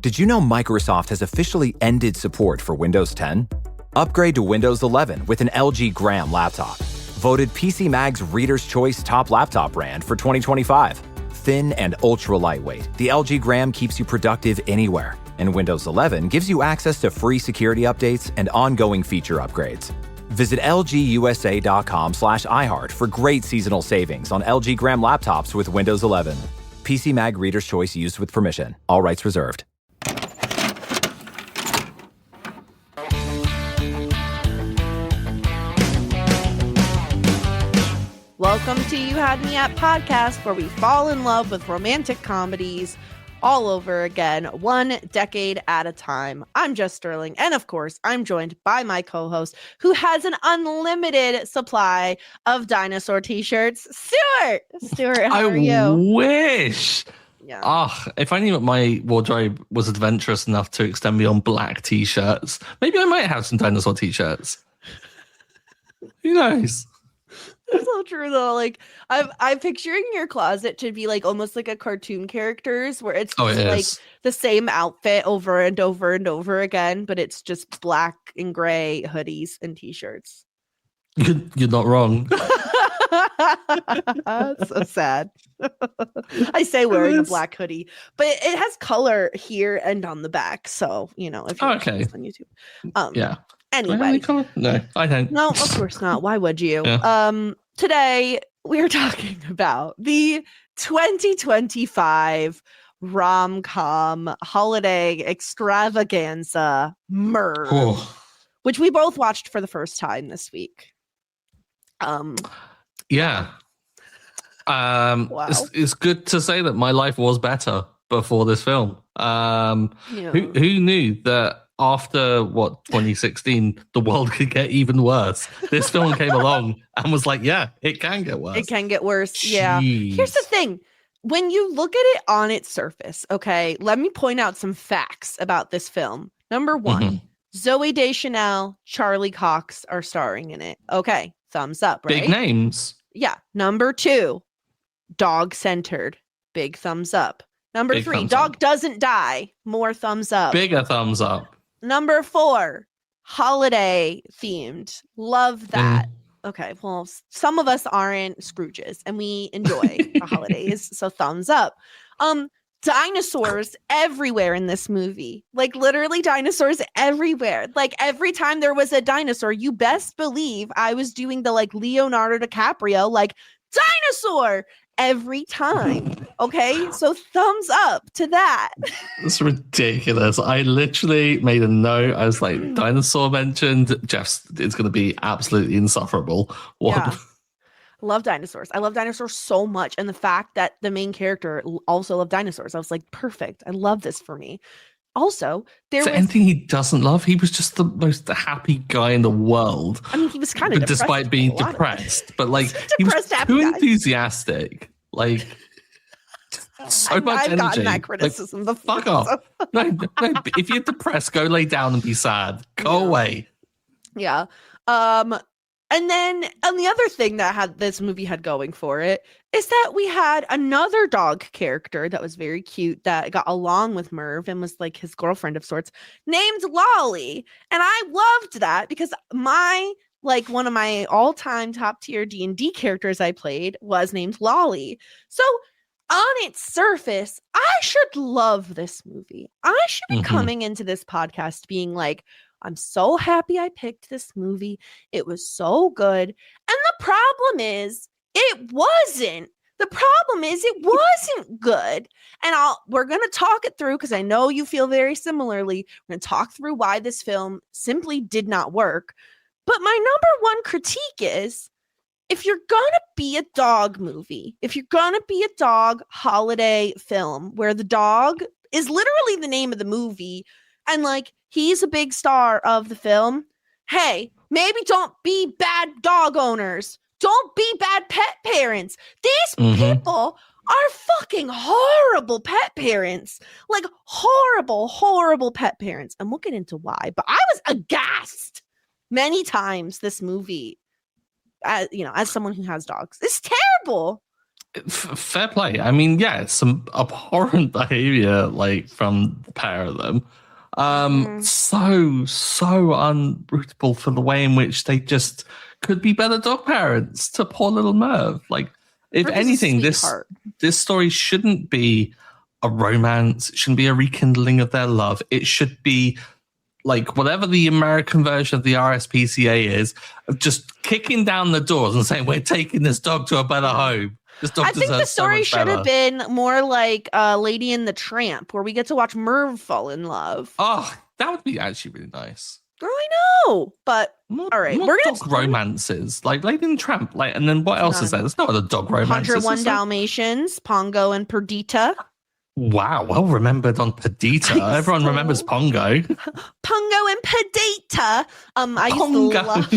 Did you know Microsoft has officially ended support for Windows 10? Upgrade to Windows 11 with an LG Gram laptop. Voted PC Mag's Reader's Choice Top Laptop Brand for 2025. Thin and ultra lightweight, the LG Gram keeps you productive anywhere. And Windows 11 gives you access to free security updates and ongoing feature upgrades. Visit lgusa.com/iHeart for great seasonal savings on LG Gram laptops with Windows 11. PC Mag Reader's Choice used with permission. All rights reserved. Welcome to You Had Me at Podcast, where we fall in love with romantic comedies all over again, one decade at a time. I'm Jess Sterling, and of course, I'm joined by my co-host, who has an unlimited supply of dinosaur t-shirts, Stuart. Stuart, how are you? I wish. Yeah. If I knew that my wardrobe was adventurous enough to extend beyond black t-shirts, maybe I might have some dinosaur t-shirts. Who knows? It's so true though. Like I'm picturing your closet to be like almost like a cartoon characters where it's just like the same outfit over and over and over again, but it's just black and gray hoodies and t-shirts. You're not wrong. So sad. I say wearing a black hoodie, but it has color here and on the back. So, you know, if you're on YouTube. Yeah. Anyway. No, I don't. No, of course not. Why would you? Yeah. Today we're talking about the 2025 Rom Com holiday extravaganza Merv, which we both watched for the first time this week. Yeah. Wow. It's good to say that my life was better before this film. Who knew that after 2016 the world could get even worse? This film came along and was like, yeah, it can get worse. It can get worse. Jeez. Yeah. Here's the thing. When you look at it on its surface, okay, let me point out some facts about this film. Number one, Zooey Deschanel, Charlie Cox are starring in it. Okay, thumbs up, right? Big names. Yeah. Number two, dog-centered. Big thumbs up. Number three, dog doesn't die. More thumbs up. Bigger thumbs up. Number four, holiday themed. Love that. Okay, well, some of us aren't Scrooges and we enjoy the holidays, so thumbs up. Dinosaurs everywhere in this movie. Like literally dinosaurs everywhere. Like every time there was a dinosaur, you best believe I was doing the like Leonardo DiCaprio, like dinosaur every time. Okay, so thumbs up to that. It's ridiculous. I literally made a note. I was like, dinosaur mentioned. Jeff's, it's going to be absolutely insufferable. Yeah. I love dinosaurs. I love dinosaurs so much. And the fact that the main character also loved dinosaurs, I was like, perfect. I love this for me. Also, there was anything he doesn't love. He was just the most happy guy in the world. I mean, he was kind of despite being depressed, but like he was too enthusiastic. Like so much energy. I've gotten that criticism before. Fuck off. No. If you're depressed, go lay down and be sad. Go away. Yeah. And the other thing that this movie had going for it is that we had another dog character that was very cute that got along with Merv and was like his girlfriend of sorts, named Lolly. And I loved that because one of my all-time top tier D&D characters I played was named Lolly. So on its surface, I should love this movie. I should be coming into this podcast being like, I'm so happy I picked this movie. It was so good. And the problem is, it wasn't. The problem is, it wasn't good. And we're going to talk it through because I know you feel very similarly. We're going to talk through why this film simply did not work. But my number one critique is, if you're going to be a dog movie, if you're going to be a dog holiday film where the dog is literally the name of the movie and like he's a big star of the film, hey, maybe don't be bad dog owners. Don't be bad pet parents. These people are fucking horrible pet parents. Like horrible, horrible pet parents. And we'll get into why. But I was aghast many times this movie, as someone who has dogs. It's terrible. Fair play. I mean, yeah, it's some abhorrent behavior, like, from the pair of them. So unrootable for the way in which they just could be better dog parents to poor little Merv. Like, if Merv is a anything, sweetheart. this story shouldn't be a romance. It shouldn't be a rekindling of their love. It should be like whatever the American version of the RSPCA is, of just kicking down the doors and saying, we're taking this dog to a better home. This dog I think the deserves so story much should have better. been more like Lady and the Tramp, where we get to watch Merv fall in love. Oh, that would be actually really nice. Girl, I know. But More, all right, more we're gonna dog romances, like Lady and the Tramp. Like, and then what else is there? There's no other dog romances. 101 is there? Dalmatians, Pongo and Perdita. Wow, well remembered on Perdita. Everyone remembers Pongo. Pongo and Perdita. I used to love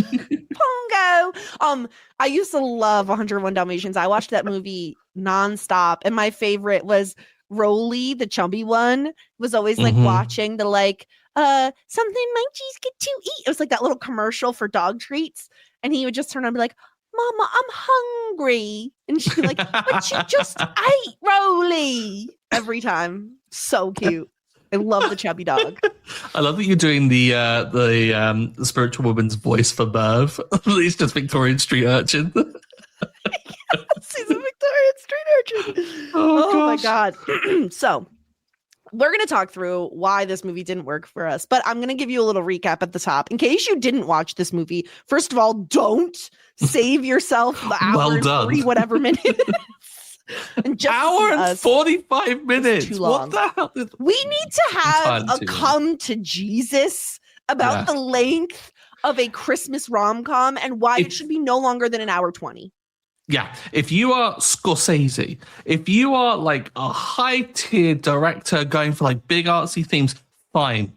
Pongo. I used to love 101 Dalmatians. I watched that movie nonstop, and my favorite was Rolly, the chubby one. Was always like watching the something munchies get to eat. It was like that little commercial for dog treats, and he would just turn on and be like, Mama, I'm hungry. And she'd be like, but you just ate, Rolly. Every time. So cute. I love the chubby dog. I love that you're doing the spiritual woman's voice for Merv. He's just Victorian street urchin. Yes, he's a Victorian street urchin. Oh my God. So we're going to talk through why this movie didn't work for us, but I'm going to give you a little recap at the top. In case you didn't watch this movie, first of all, don't save yourself the hour Well and done. 40 whatever minutes. And just hour and 45 minutes. Too long. What the hell? We need to have Time a to. come to Jesus about the length of a Christmas rom-com and why it should be no longer than an hour 20. Yeah, if you are Scorsese, if you are like a high-tier director going for like big artsy themes, fine.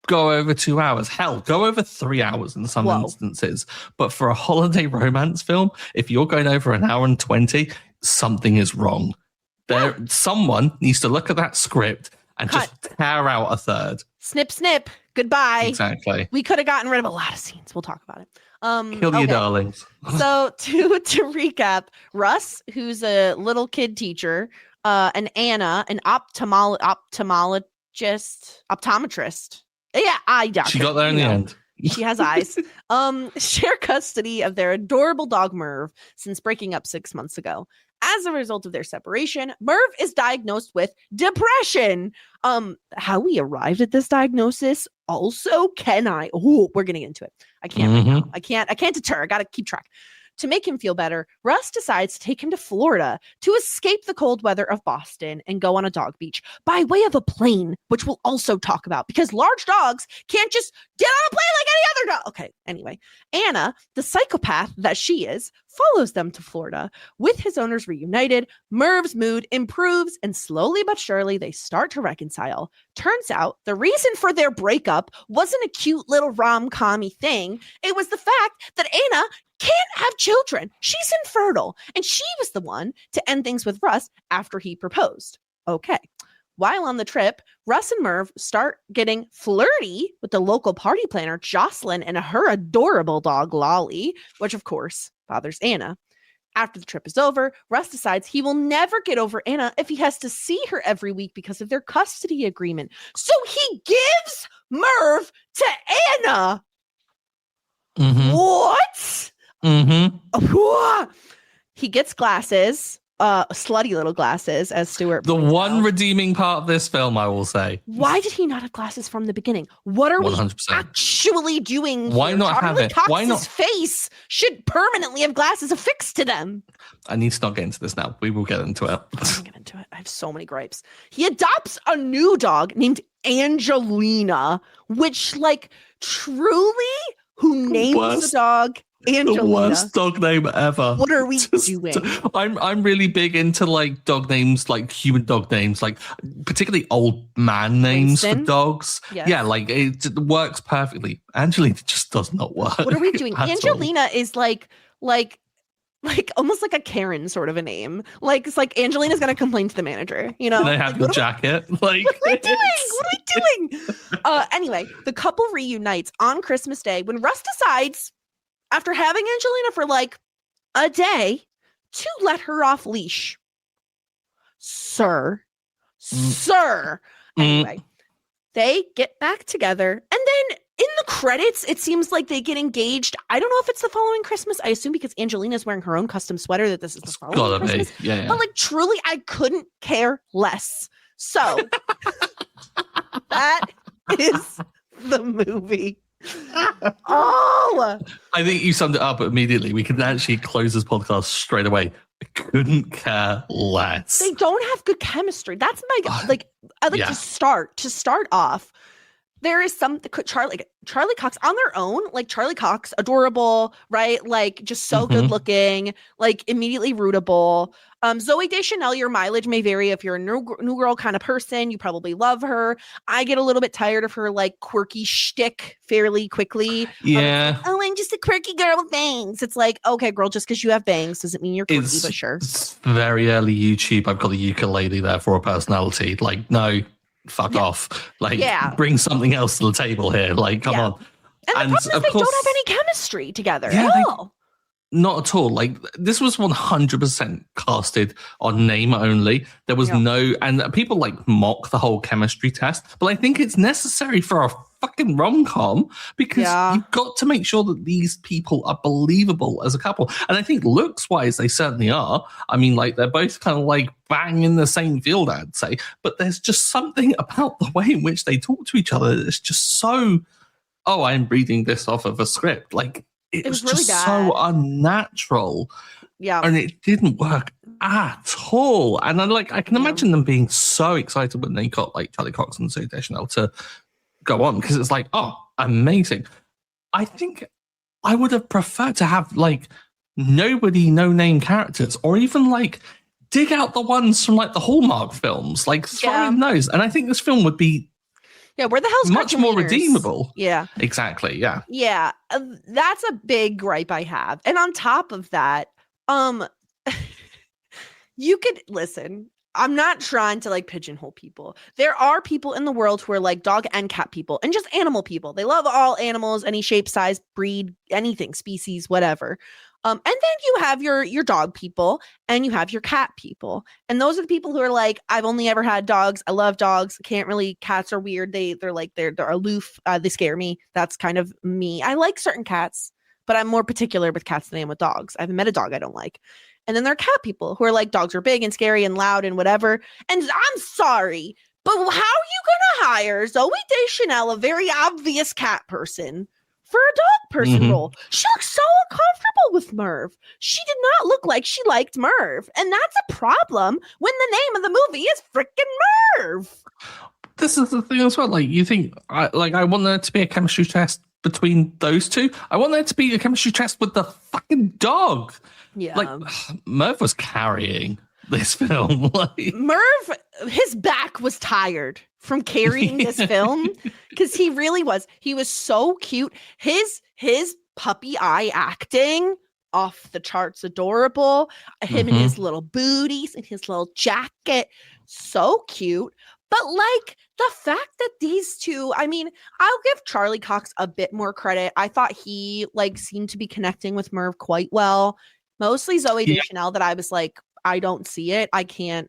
Go over 2 hours. Hell, go over 3 hours in some instances. But for a holiday romance film, if you're going over an hour and 20, something is wrong. Someone needs to look at that script and just tear out a third. Snip, snip. Goodbye. Exactly. We could have gotten rid of a lot of scenes. We'll talk about it. Kill your darlings. So to recap, Russ, who's a little kid teacher, and Anna, an optometrist. Yeah, eye doctor. She got there in the end. She has eyes. Share custody of their adorable dog Merv since breaking up 6 months ago. As a result of their separation, Merv is diagnosed with depression. How we arrived at this diagnosis also we're getting into it. I can't right now. I can't deter. I gotta keep track. To make him feel better, Russ decides to take him to Florida to escape the cold weather of Boston and go on a dog beach by way of a plane, which we'll also talk about because large dogs can't just get on a plane like any other dog. Okay, anyway, Anna, the psychopath that she is, follows them to Florida. With his owners reunited, Merv's mood improves and slowly but surely they start to reconcile. Turns out the reason for their breakup wasn't a cute little rom-com-y thing. It was the fact that Anna can't have children. She's infertile. And she was the one to end things with Russ after he proposed. Okay. While on the trip, Russ and Merv start getting flirty with the local party planner, Jocelyn, and her adorable dog, Lolly, which of course bothers Anna. After the trip is over, Russ decides he will never get over Anna if he has to see her every week because of their custody agreement. So he gives Merv to Anna. What? He gets glasses, slutty little glasses, as Stuart The points one out. redeeming part of this film, I will say. Why did he not have glasses from the beginning? What are 100%. we actually doing? Why here? not have Charlie it? Cox's Why not? face should permanently have glasses affixed to them. I need to not get into this now. We will get into it. I'll get into it. I have so many gripes. He adopts a new dog named Angelina, which, like, truly, who names the dog Angelina? The worst dog name ever. What are we doing? I'm really big into like dog names, like human dog names, like particularly old man names Winston? for dogs. Yes. Yeah, like it works perfectly. Angelina just does not work. What are we doing? at all. Angelina is like almost like a Karen sort of a name. Like it's like Angelina's gonna complain to the manager. You know, Can I have Like, your what jacket? Like, are we doing? What are we doing? Anyway, the couple reunites on Christmas Day when Russ decides, after having Angelina for like a day, to let her off leash. Sir. Anyway, they get back together, and then in the credits, it seems like they get engaged. I don't know if it's the following Christmas. I assume because Angelina's wearing her own custom sweater that this is the following Christmas. Yeah. But like, truly, I couldn't care less. So that is the movie. Oh, I think you summed it up immediately. We can actually close this podcast straight away. I couldn't care less. They don't have good chemistry. That's my like. I like to start off. There is some Charlie Cox on their own, like Charlie Cox, adorable, right? Like just so good looking, like immediately rootable. Zooey Deschanel, your mileage may vary. If you're a new girl kind of person, you probably love her. I get a little bit tired of her like quirky shtick fairly quickly. Yeah. Like, I'm just a quirky girl with bangs. It's like, okay, girl, just because you have bangs doesn't mean you're quirky, but sure. It's very early YouTube. I've got a ukulele there for a personality. Like, no. Fuck off. Like, bring something else to the table here. Like, come on. And the problem is they don't have any chemistry together at all. Not at all. Like, this was 100% casted on name only. There was no, and people like mock the whole chemistry test, but I think it's necessary for a fucking rom-com because you've got to make sure that these people are believable as a couple. And I think looks-wise, they certainly are. I mean, like, they're both kind of like bang in the same field, I'd say. But there's just something about the way in which they talk to each other that's just so, I'm reading this off of a script. Like, it was really just so unnatural. Yeah. And it didn't work at all. And I can imagine them being so excited when they got like Charlie Cox and Zooey Deschanel to go on, because it's like, amazing. I think I would have preferred to have like nobody, no name characters, or even like dig out the ones from like the Hallmark films, like throw in those. And I think this film would be where the hell's much more redeemable. Yeah. Exactly. Yeah. Yeah. That's a big gripe I have. And on top of that, you could listen. I'm not trying to like pigeonhole people. There are people in the world who are like dog and cat people and just animal people. They love all animals, any shape, size, breed, anything, species, whatever. And then you have your dog people and you have your cat people. And those are the people who are like, I've only ever had dogs. I love dogs. Cats are weird. They're aloof. They scare me. That's kind of me. I like certain cats, but I'm more particular with cats than I am with dogs. I haven't met a dog I don't like. And then there are cat people who are like, dogs are big and scary and loud and whatever. And I'm sorry, but how are you going to hire Zooey Deschanel, a very obvious cat person, for a dog person role? She looks so uncomfortable with Merv. She did not look like she liked Merv. And that's a problem when the name of the movie is freaking Merv. This is the thing as well. Like, you think, I want there to be a chemistry test between those two. I want there to be a chemistry test with the fucking dog. Yeah. Like, Merv was carrying this film. Merv, his back was tired from carrying this film because he really was. He was so cute. His puppy eye acting, off the charts adorable. Him and his little booties and his little jacket, so cute. But like the fact that these two, I mean, I'll give Charlie Cox a bit more credit. I thought he like seemed to be connecting with Merv quite well. Mostly Zooey Deschanel that I was like, I don't see it. I can't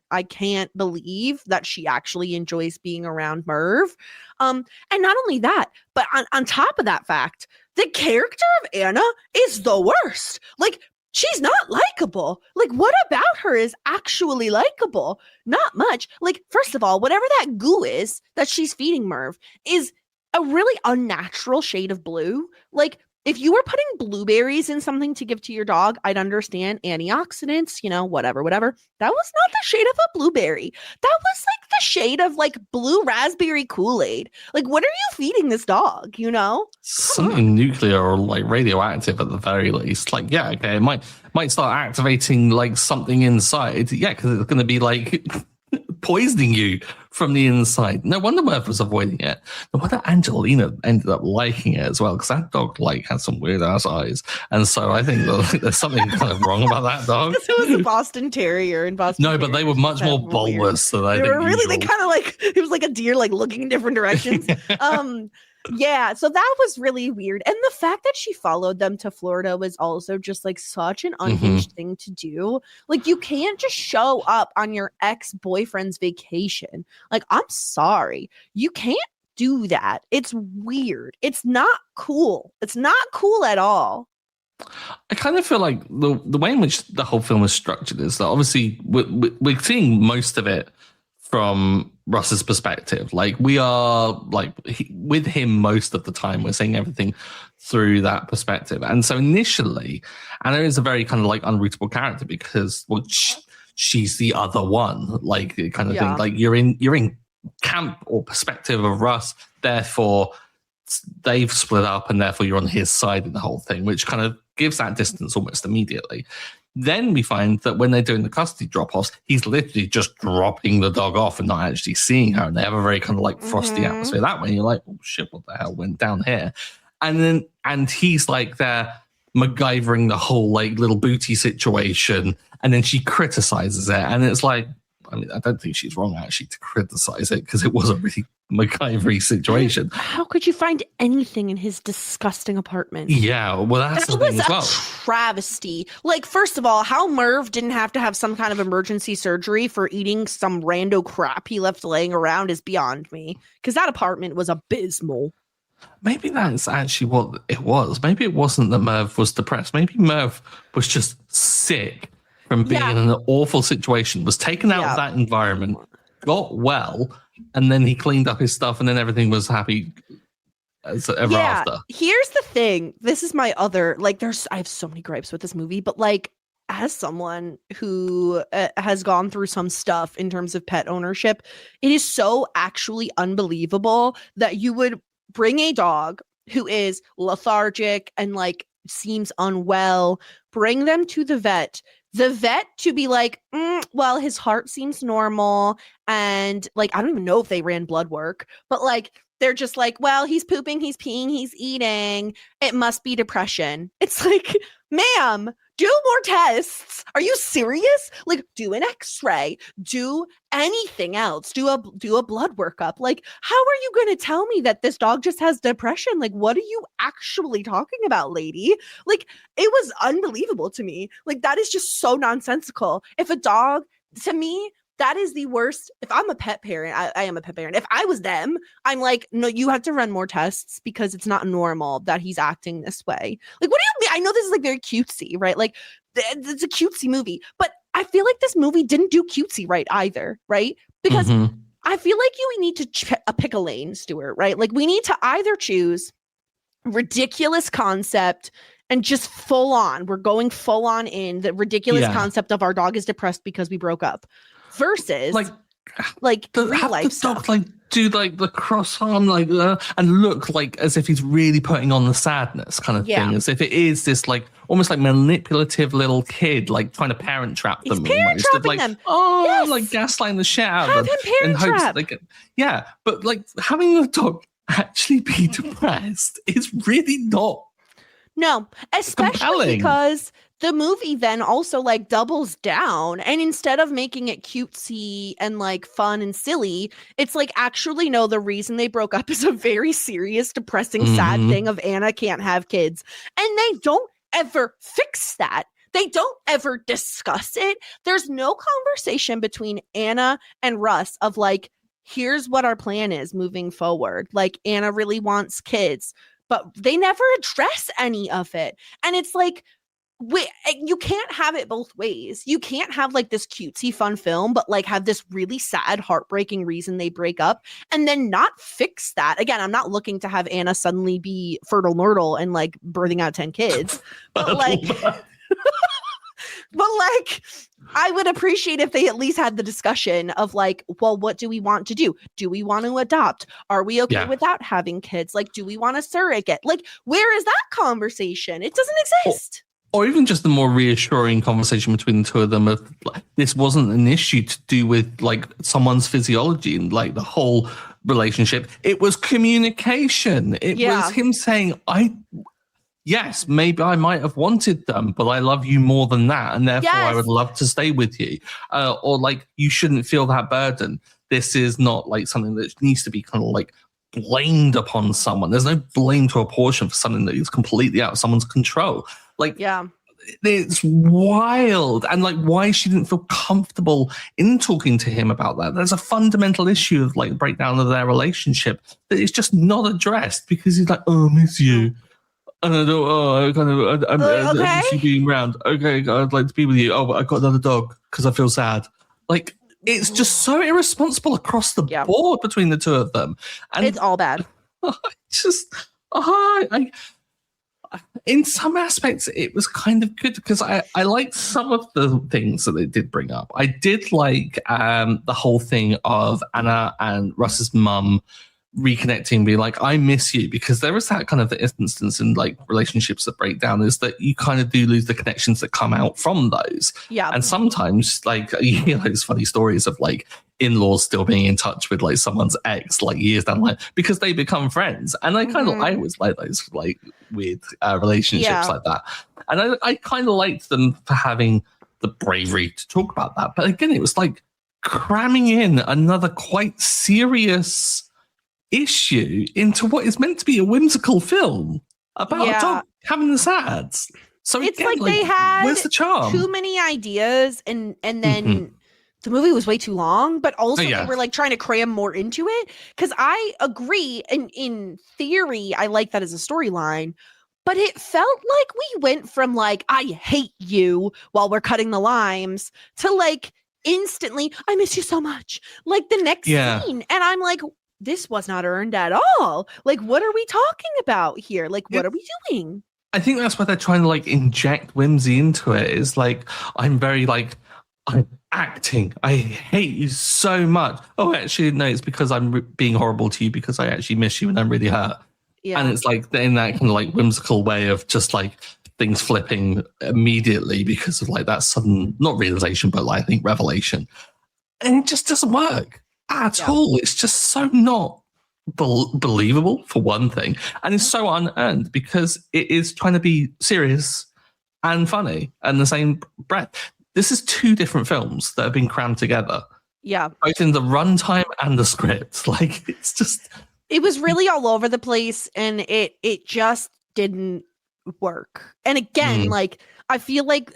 believe that she actually enjoys being around Merv. And not only that, but on top of that fact, the character of Anna is the worst. Like, she's not likable. Like, what about her is actually likable? Not much. Like, first of all, whatever that goo is that she's feeding Merv is a really unnatural shade of blue. Like, if you were putting blueberries in something to give to your dog, I'd understand antioxidants, whatever. That was not the shade of a blueberry. That was like the shade of like blue raspberry Kool-Aid. Like, what are you feeding this dog? Something nuclear or like radioactive at the very least. Like, yeah, okay, it might start activating like something inside. Yeah, because it's going to be like poisoning you from the inside. No wonder Merv was avoiding it. No wonder Angelina ended up liking it as well, because that dog like had some weird ass eyes, and so I think there's something kind of wrong about that dog. Because it was a Boston Terrier in Boston. No, but they were much more bulbous than I think. They were really, they kind of like, it was like a deer like looking in different directions. Yeah, so that was really weird. And the fact that she followed them to Florida was also just like such an unhinged thing to do. Like, you can't just show up on your ex-boyfriend's vacation. Like, I'm sorry. You can't do that. It's weird. It's not cool. It's not cool at all. I kind of feel like the way in which the whole film is structured is that obviously we're seeing most of it from Russ's perspective. Like, we are like with him most of the time. We're seeing everything through that perspective. And so initially, Anna is a very kind of like unrootable character because, well, she's the other one, like kind of thing. Like, you're in camp or perspective of Russ, therefore they've split up and therefore you're on his side in the whole thing, which kind of gives that distance almost immediately. Then we find that when they're doing the custody drop-offs, he's literally just dropping the dog off and not actually seeing her. And they have a very kind of like frosty atmosphere that way. And you're like, oh shit, what the hell went down here? And he's like there MacGyvering the whole like little booty situation. And then she criticizes it. And it's like, I mean, I don't think she's wrong actually to criticize it because it was a really MacGyver-y situation. How could you find anything in his disgusting apartment? Yeah, well, that's the thing as well. Travesty. Like, first of all, how Merv didn't have to have some kind of emergency surgery for eating some rando crap he left laying around is beyond me. Because that apartment was abysmal. Maybe that's actually what it was. Maybe it wasn't that Merv was depressed. Maybe Merv was just sick from being in an awful situation, was taken out of that environment, got well, and then he cleaned up his stuff, and then everything was happy as ever after. Here's the thing. This is my other, like, I have so many gripes with this movie, but like, as someone who has gone through some stuff in terms of pet ownership, it is so actually unbelievable that you would bring a dog who is lethargic and like seems unwell, bring them to the vet to be like, well, his heart seems normal. And like, I don't even know if they ran blood work, but like, they're just like, well, he's pooping, he's peeing, he's eating. It must be depression. It's like, ma'am, do more tests. Are you serious? Like, do an x-ray, do anything else, do a blood workup. Like, how are you going to tell me that this dog just has depression? Like, what are you actually talking about, lady? Like, it was unbelievable to me. Like, that is just so nonsensical. If a dog, to me, that is the worst. If I'm a pet parent, I am a pet parent. If I was them, I'm like, no, you have to run more tests because it's not normal that he's acting this way. Like, what do you mean? I know this is like very cutesy, right? Like, it's a cutesy movie, but I feel like this movie didn't do cutesy right either, right? Because I feel like you need to pick a lane, Stuart, right? Like, we need to either choose ridiculous concept and just full on, we're going full on in the ridiculous concept of our dog is depressed because we broke up. Versus like real life stuff. Dog, like, do like the cross arm like and look like as if he's really putting on the sadness kind of thing, as if it is this like almost like manipulative little kid like trying to parent trap them. He's parent trapping them. Like gaslighting the shit out of them. Have him parent trap. But like having a dog actually be depressed is really not. No, especially because the movie then also like doubles down, and instead of making it cutesy and like fun and silly, it's like, actually no, the reason they broke up is a very serious, depressing, sad thing of Anna can't have kids. And they don't ever fix that. They don't ever discuss it. There's no conversation between Anna and Russ of like, here's what our plan is moving forward. Like, Anna really wants kids, but they never address any of it. And it's like, you can't have it both ways. You can't have like this cutesy fun film, but like have this really sad, heartbreaking reason they break up and then not fix that. Again, I'm not looking to have Anna suddenly be fertile myrtle and like birthing out 10 kids, but like, but like, I would appreciate if they at least had the discussion of like, well, what do we want to do? Do we want to adopt? Are we okay without having kids? Like, do we want a surrogate? Like, where is that conversation? It doesn't exist. Or even just the more reassuring conversation between the two of them of like, this wasn't an issue to do with like someone's physiology and like the whole relationship. It was communication. It was him saying, yes, maybe I might have wanted them, but I love you more than that. And therefore I would love to stay with you. Or like, you shouldn't feel that burden. This is not like something that needs to be kind of like blamed upon someone. There's no blame to apportion for something that is completely out of someone's control. Like, yeah. It's wild. And like why she didn't feel comfortable in talking to him about that. There's a fundamental issue of like breakdown of their relationship that is just not addressed because he's like, oh, I miss you. And I don't, I miss you being around. Okay, I'd like to be with you. Oh, but I got another dog because I feel sad. Like, it's just so irresponsible across the board between the two of them. And it's all bad. In some aspects, it was kind of good because I liked some of the things that they did bring up. I did like the whole thing of Anna and Russ's mum reconnecting, being like, I miss you, because there is that kind of instance in like relationships that break down is that you kind of do lose the connections that come out from those. Yeah. And sometimes like you hear those funny stories of like in-laws still being in touch with like someone's ex like years down the line because they become friends. And I kind of I always like those like weird relationships like that. And I kind of liked them for having the bravery to talk about that. But again, it was like cramming in another quite serious issue into what is meant to be a whimsical film about a dog having the sads. So it's again, like they had where's the charm? Too many ideas and then the movie was way too long, but also they were like trying to cram more into it. Because I agree, and in theory, I like that as a storyline. But it felt like we went from like, I hate you while we're cutting the limes to like instantly, I miss you so much. Like the next scene. And I'm like, this was not earned at all. Like, what are we talking about here? Like, what are we doing? I think that's why they're trying to like inject whimsy into it. Is like, I'm very like, I'm acting. I hate you so much. Oh, actually, no, it's because I'm being horrible to you because I actually miss you and I'm really hurt. Yeah. And it's like in that kind of like whimsical way of just like things flipping immediately because of like that sudden, not realization, but like I think revelation. And it just doesn't work at all. It's just so not believable for one thing. And it's so unearned because it is trying to be serious and funny in the same breath. This is two different films that have been crammed together. Yeah. Both in the runtime and the script. Like, it's just... It was really all over the place, and it just didn't work. And again, like, I feel like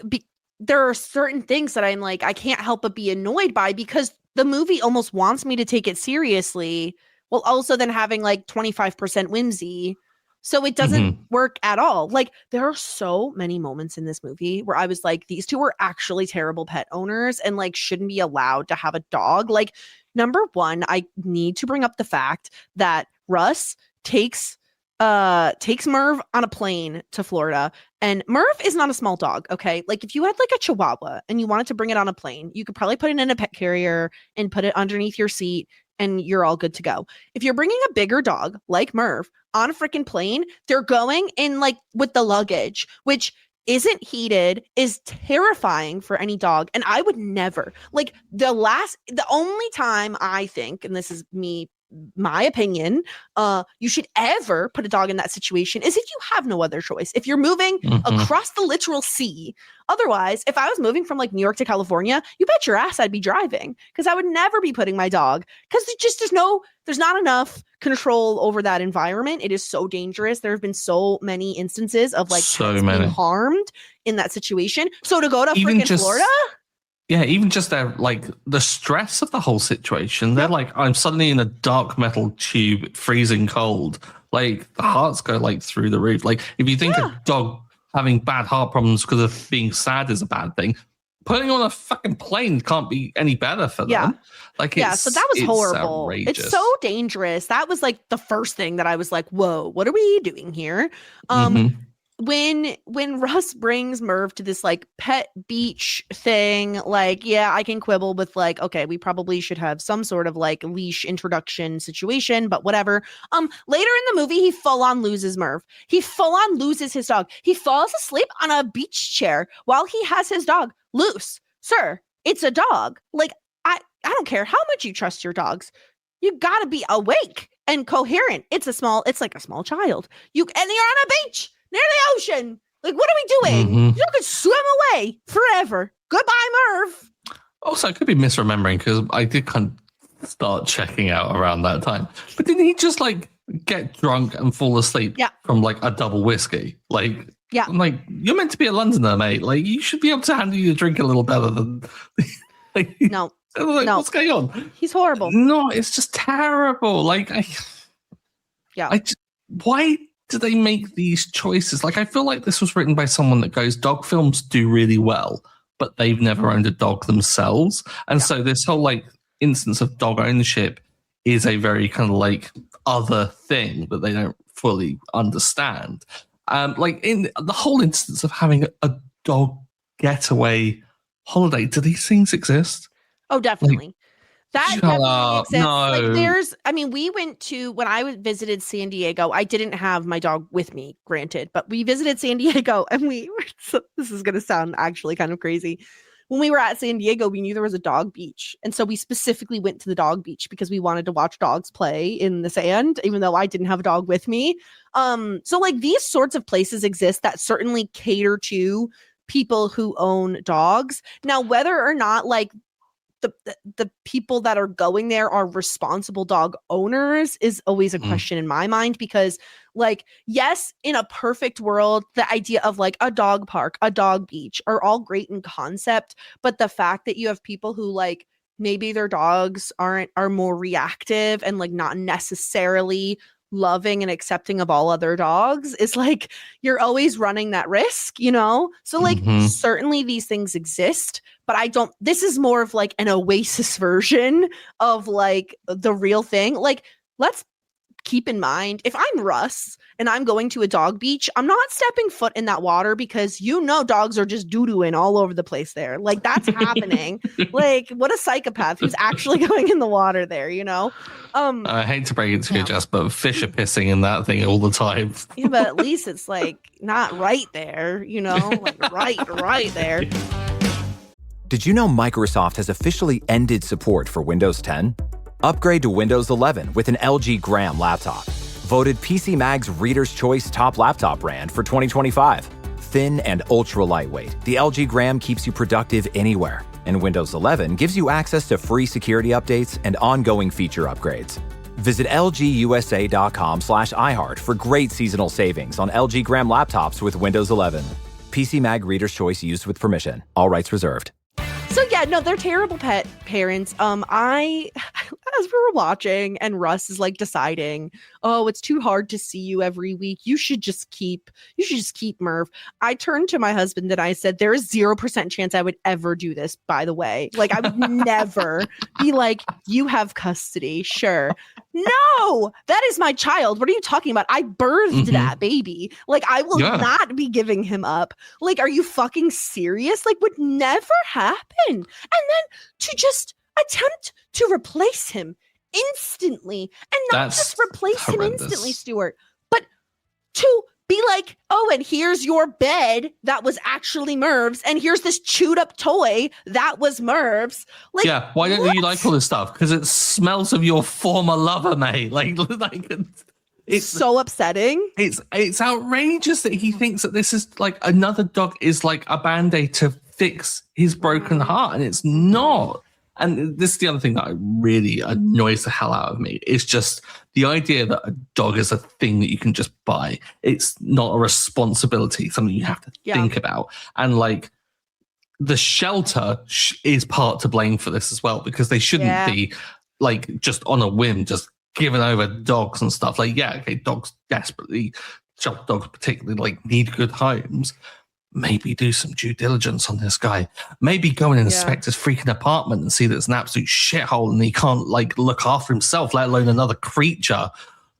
there are certain things that I'm like, I can't help but be annoyed by because the movie almost wants me to take it seriously while also then having like 25% whimsy. So it doesn't work at all. Like, there are so many moments in this movie where I was like, these two are actually terrible pet owners and like shouldn't be allowed to have a dog. Like, number one, I need to bring up the fact that Russ takes Merv on a plane to Florida, and Merv is not a small dog. Okay. Like, if you had like a Chihuahua and you wanted to bring it on a plane, you could probably put it in a pet carrier and put it underneath your seat and you're all good to go. If you're bringing a bigger dog like Merv on a freaking plane, they're going in like with the luggage, which isn't heated, is terrifying for any dog. And I would never, like, the only time I think, and this is my opinion, you should ever put a dog in that situation is if you have no other choice. If you're moving across the literal sea. Otherwise, if I was moving from like New York to California, you bet your ass I'd be driving, because I would never be putting my dog, because there's not enough control over that environment. It is so dangerous. There have been so many instances of like pets being harmed in that situation. So to go to freaking Florida. Yeah, even just the stress of the whole situation. They're like, I'm suddenly in a dark metal tube, freezing cold. Like, the hearts go like through the roof. Like, if you think a dog having bad heart problems because of being sad is a bad thing, putting on a fucking plane can't be any better for them. Like, so that was horrible. Outrageous. It's so dangerous. That was like the first thing that I was like, whoa, what are we doing here? When Russ brings Merv to this like pet beach thing, like, yeah, I can quibble with like, okay, we probably should have some sort of like leash introduction situation, but whatever. Later in the movie, he full on loses Merv. He full on loses his dog. He falls asleep on a beach chair while he has his dog loose. Sir, it's a dog. Like, I don't care how much you trust your dogs. You gotta be awake and coherent. It's like a small child. And you're on a beach near the ocean. Like, what are we doing? You could swim away forever. Goodbye, Merv. Also, I could be misremembering because I did kind of start checking out around that time. But didn't he just like get drunk and fall asleep from like a double whiskey? Like, I'm like, you're meant to be a Londoner, mate. Like, you should be able to handle your drink a little better than. Like, no, like, no, what's going on? He's horrible. No, it's just terrible. Like, why do they make these choices? Like, I feel like this was written by someone that goes, dog films do really well, but they've never owned a dog themselves. And so this whole like instance of dog ownership is a very kind of like other thing that they don't fully understand. Like in the whole instance of having a dog getaway holiday, do these things exist? Oh, definitely. Like, that definitely exists. No. Like we went to, when I visited San Diego, I didn't have my dog with me, granted, but we visited San Diego and this is going to sound actually kind of crazy. When we were at San Diego, we knew there was a dog beach. And so we specifically went to the dog beach because we wanted to watch dogs play in the sand, even though I didn't have a dog with me. So like these sorts of places exist that certainly cater to people who own dogs. Now, whether or not like the people that are going there are responsible dog owners is always a question in my mind, because like, yes, in a perfect world, the idea of like a dog park, a dog beach are all great in concept. But the fact that you have people who like maybe their dogs are more reactive and like not necessarily loving and accepting of all other dogs is like, you're always running that risk, you know? So like certainly these things exist, but this is more of like an Oasis version of like the real thing. Like, let's keep in mind, if I'm Russ and I'm going to a dog beach, I'm not stepping foot in that water because dogs are just doo-dooing all over the place there. Like that's happening. Like what a psychopath who's actually going in the water there, you know? I hate to break it to you, Jess, but fish are pissing in that thing all the time. Yeah, but at least it's like not right there, you know? Like right there. Did you know Microsoft has officially ended support for Windows 10? Upgrade to Windows 11 with an LG Gram laptop. Voted PC Mag's Reader's Choice Top Laptop Brand for 2025. Thin and ultra lightweight, the LG Gram keeps you productive anywhere. And Windows 11 gives you access to free security updates and ongoing feature upgrades. Visit lgusa.com/iHeart for great seasonal savings on LG Gram laptops with Windows 11. PC Mag Reader's Choice used with permission. All rights reserved. So yeah, no, they're terrible pet parents. As we were watching and Russ is like deciding, oh, it's too hard to see you every week. You should just keep Merv. I turned to my husband and I said, there is 0% chance I would ever do this, by the way. Like I would never be like, you have custody. Sure. No, that is my child. What are you talking about? I birthed that baby. Like I will not be giving him up. Like, are you fucking serious? Like would never happen. And then to just attempt to replace him instantly, and not just replace him instantly, Stuart, but to be like, oh, and here's your bed that was actually Merv's, and here's this chewed up toy that was Merv's. Like, yeah, why don't you like all this stuff? Because it smells of your former lover, mate. Like it's so upsetting. It's outrageous that he thinks that this is like another dog is like a band-aid to fix his broken heart, and it's not. And this is the other thing that really annoys the hell out of me. It's just the idea that a dog is a thing that you can just buy. It's not a responsibility, something you have to think about. And like the shelter is part to blame for this as well, because they shouldn't be like just on a whim, just giving over dogs and stuff. Like, okay, dogs desperately, shelter dogs particularly, like need good homes. Maybe do some due diligence on this guy. Maybe go and inspect his freaking apartment and see that it's an absolute shithole and he can't like look after himself, let alone another creature.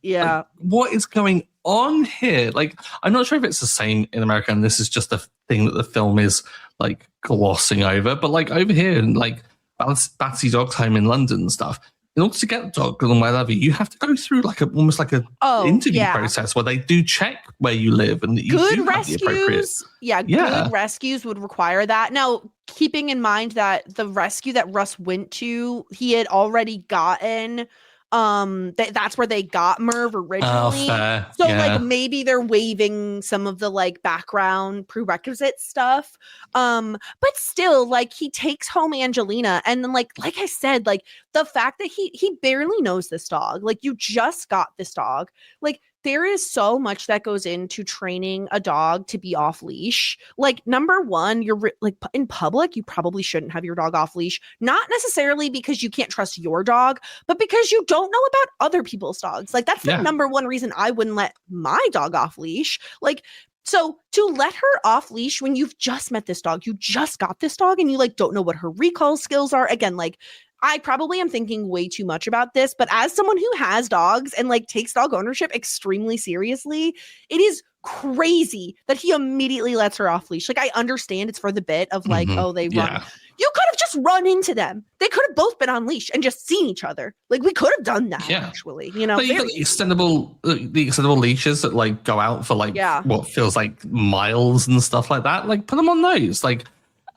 Yeah. Like, what is going on here? Like, I'm not sure if it's the same in America, and this is just a thing that the film is like glossing over. But like over here in like Battersea Dog's home in London and stuff, in order to get the dog and whatever, you have to go through like almost like a interview process where they do check where you live and that you do have the appropriate. Good rescues would require that. Now, keeping in mind that the rescue that Russ went to, he had already gotten That's where they got Merv originally. Fair. So Yeah. like maybe they're waiving some of the like background prerequisite stuff. But still, like he takes home Angelina, and then like I said, like the fact that he barely knows this dog. Like you just got this dog. Like there is so much that goes into training a dog to be off leash. Like number one, you're like in public, you probably shouldn't have your dog off leash. Not necessarily because you can't trust your dog, but because you don't know about other people's dogs. Like that's the number one reason I wouldn't let my dog off leash. Like, so to let her off leash when you've just met this dog, you just got this dog and you like don't know what her recall skills are. Again, like I probably am thinking way too much about this, but as someone who has dogs and like takes dog ownership extremely seriously, it is crazy that he immediately lets her off leash. Like I understand it's for the bit of like, oh, they run. You could have just run into them. They could have both been on leash and just seen each other. Like we could have done that actually, you know. But you got the extendable leashes that like go out for like what feels like miles and stuff like that. Like put them on those. Like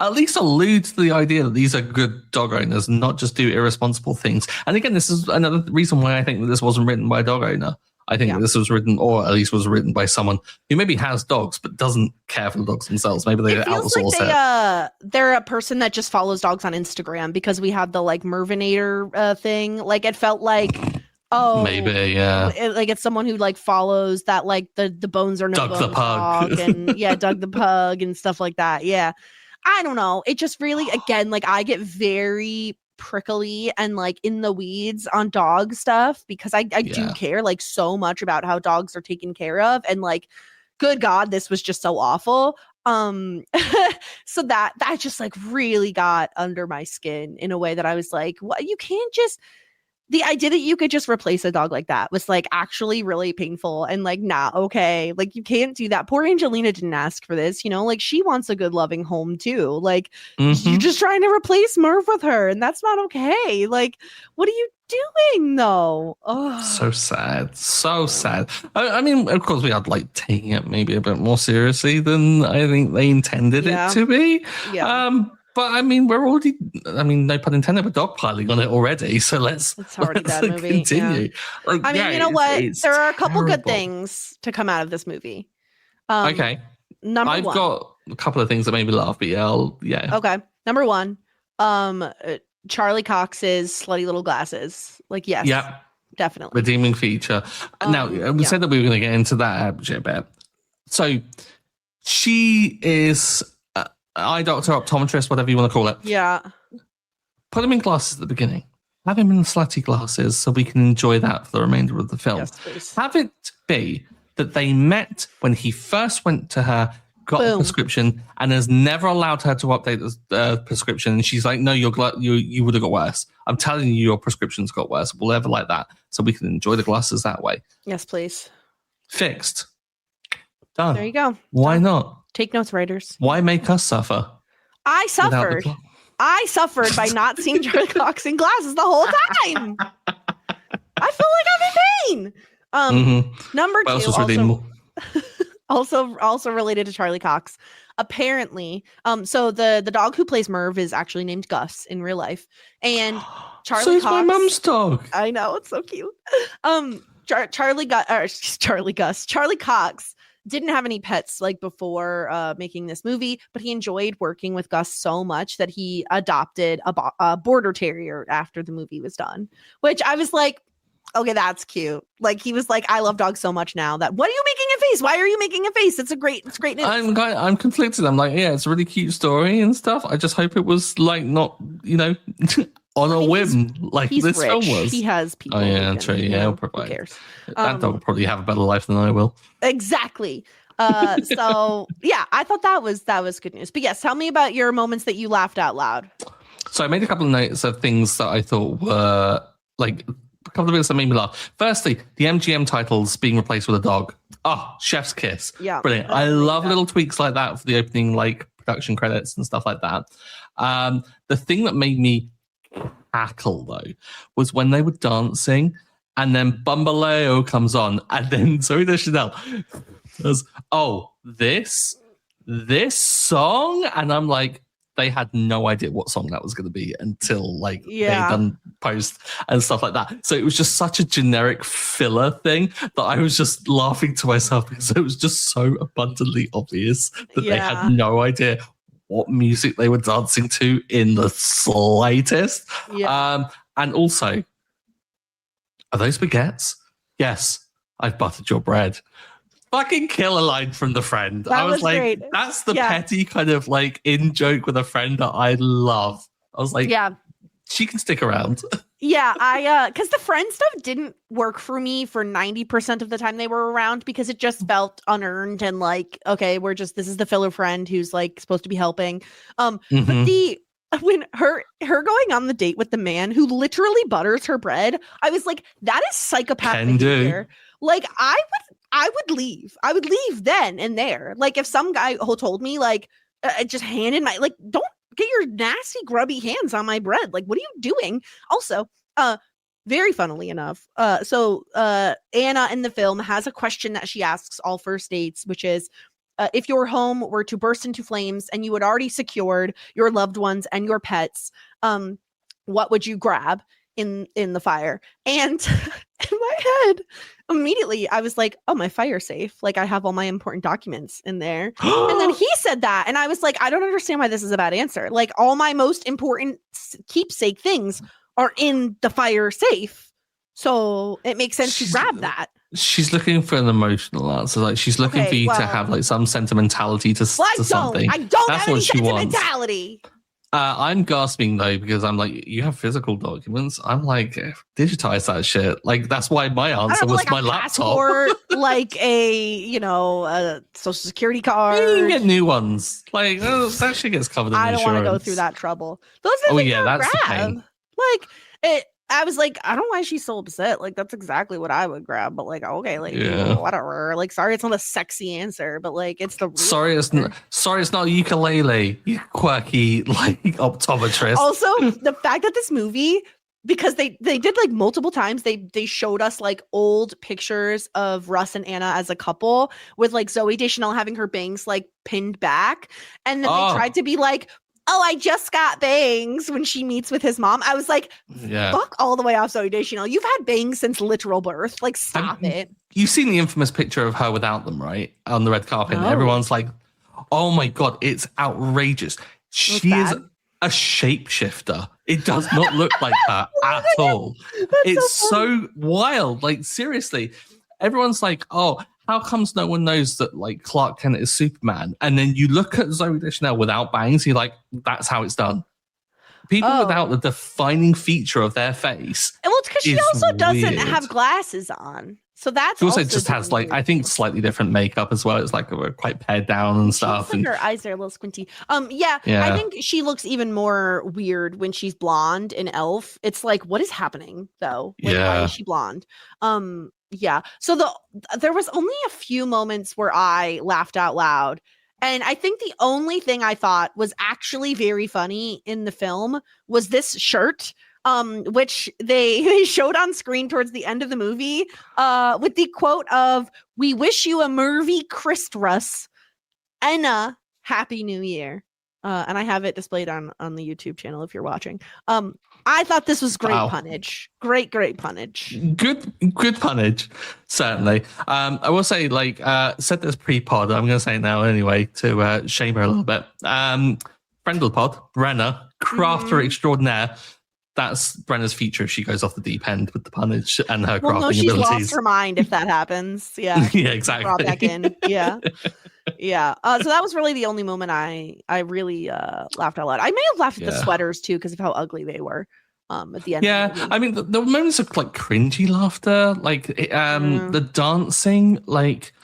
at least allude to the idea that these are good dog owners and not just do irresponsible things. And again, this is another reason why I think that this wasn't written by a dog owner. I think that this was written, or at least was written by someone who maybe has dogs but doesn't care for the dogs themselves. Maybe they outsource it. They're a person that just follows dogs on Instagram because we have the like Mervinator thing. Like it felt like, maybe like it's someone who like follows that like the bones are no Doug bones the pug dog and Doug the pug and stuff like that. Yeah. I don't know. It just really, again, like I get very prickly and like in the weeds on dog stuff because I do care like so much about how dogs are taken care of. And like, good God, this was just so awful. So that just like really got under my skin in a way that I was like, what? You can't just, the idea that you could just replace a dog like that was like actually really painful and like not okay. Like you can't do that. Poor Angelina didn't ask for this, you know, like she wants a good loving home too. Like you're just trying to replace Merv with her and that's not okay. Like what are you doing though? Oh, so sad. So sad. I mean, of course we had like taking it maybe a bit more seriously than I think they intended it to be. But I mean, we're already, no pun intended, we're dogpiling on it already. So let's continue. Yeah. Like, I mean, you know what? There are a couple good things to come out of this movie. Okay. I've got a couple of things that made me laugh, but Okay. Number one, Charlie Cox's slutty little glasses. Like, yes. Yeah. Definitely. Redeeming feature. Now, we said that we were going to get into that a bit. So she is eye doctor, optometrist, whatever you want to call it. Yeah. Put him in glasses at the beginning. Have him in slutty glasses so we can enjoy that for the remainder of the film. Yes, please. Have it be that they met when he first went to her, got a prescription, and has never allowed her to update the prescription. And she's like, no, you would have got worse. I'm telling you, your prescription's got worse. We'll ever like that so we can enjoy the glasses that way. Yes, please. Fixed. Done. There you go. Why not? Take notes, writers. Why make us suffer? I suffered by not seeing Charlie Cox in glasses the whole time. I feel like I'm in pain. Number two, also related to Charlie Cox. Apparently, so the dog who plays Merv is actually named Gus in real life, and Charlie Cox. My mum's dog. I know, it's so cute. Charlie Cox didn't have any pets like before making this movie, but he enjoyed working with Gus so much that he adopted a border terrier after the movie was done, which I was like, okay, that's cute. Like he was like, I love dogs so much now that, what are you making a face? Why are you making a face? It's great news. I'm conflicted. I'm like, yeah, it's a really cute story and stuff. I just hope it was like not, on a whim like this rich. Film was. He has people. Oh yeah, true. Yeah, who cares? That dog will probably have a better life than I will. Exactly. So yeah, I thought that was good news. But yes, tell me about your moments that you laughed out loud. So I made a couple of notes of things that I thought were like a couple of bits that made me laugh. Firstly, the MGM titles being replaced with a dog. Oh, chef's kiss. Yeah, brilliant. I love little tweaks like that for the opening, like production credits and stuff like that. The thing that made me cackle though was when they were dancing and then Bumbaleo comes on and then Zoe Deschanel goes, oh, this song? And I'm like, they had no idea what song that was going to be until like they Yeah. done post and stuff like that. So it was just such a generic filler thing that I was just laughing to myself because it was just so abundantly obvious that they had no idea what music they were dancing to in the slightest. Yeah. And also, are those baguettes? Yes, I've buttered your bread. Fucking kill a line from the friend. That I was like, great. that's the petty kind of like in joke with a friend that I love. I was like, she can stick around. Yeah, I because the friend stuff didn't work for me for 90% of the time they were around because it just felt unearned and like, okay, this is the filler friend who's like supposed to be helping. But when her going on the date with the man who literally butters her bread, I was like, that is psychopath behavior. Like I would leave. I would leave then and there. Like if some guy who told me like just handed my like, don't get your nasty grubby hands on my bread. Like what are you doing? Also, very funnily enough, so Anna in the film has a question that she asks all first dates, which is if your home were to burst into flames and you had already secured your loved ones and your pets, what would you grab in the fire? And in my head, immediately I was like, oh, my fire safe. Like I have all my important documents in there. And then he said that. And I was like, I don't understand why this is a bad answer. Like all my most important keepsake things are in the fire safe. So it makes sense to grab that. She's looking for an emotional answer. Like she's looking for you to have like some sentimentality to something. I don't have any sentimentality. I'm gasping though because I'm like, you have physical documents. I'm like, digitize that shit. Like that's why my answer was like my laptop, like a social security card. You can get new ones. Like that shit gets covered in insurance. I don't want to go through that trouble. Those are the things that's the pain. Like it. I was like, I don't know why she's so upset. Like, that's exactly what I would grab. But like, okay, like whatever. Like, sorry, it's not a sexy answer, but like, it's the real sorry, it's not a ukulele. You quirky like optometrist. Also, the fact that this movie, because they did like multiple times, they showed us like old pictures of Russ and Anna as a couple with like Zooey Deschanel having her bangs like pinned back, and then they tried to be like, oh, I just got bangs when she meets with his mom. I was like, fuck all the way off Zooey Deschanel. You've had bangs since literal birth. Like, stop it. You've seen the infamous picture of her without them, right? On the red carpet. And everyone's like, oh my God, it's outrageous. She is a shapeshifter. It does not look like her at all. It's so wild. Like, seriously. Everyone's like, oh, how comes no one knows that like Clark Kent is Superman? And then you look at Zooey Deschanel without bangs, you're like, that's how it's done. People without the defining feature of their face. Well, it's because she also doesn't have glasses on. So that's she also just has like, I think slightly different makeup as well. It's like quite pared down and stuff. Like her eyes are a little squinty. I think she looks even more weird when she's blonde in Elf. It's like, what is happening though? Like, why is she blonde? So there was only a few moments where I laughed out loud. And I think the only thing I thought was actually very funny in the film was this shirt, which they showed on screen towards the end of the movie with the quote of, "We wish you a Mervy Christmas and a Happy New Year." And I have it displayed on the YouTube channel if you're watching. I thought this was great punnage. Great punnage. Good punnage, certainly. I will say, like, said this pre-pod, I'm going to say it now anyway to shame her a little bit. Friend of the pod, Brenna, crafter extraordinaire. That's Brenna's feature if she goes off the deep end with the punnage and her crafting she's abilities. Lost her mind if that happens. Yeah. Yeah, exactly. Brought back in. Yeah. Yeah. So that was really the only moment I really laughed out loud. I may have laughed at the sweaters too because of how ugly they were at the end. Yeah. I mean, the moments of like cringy laughter, like the dancing, like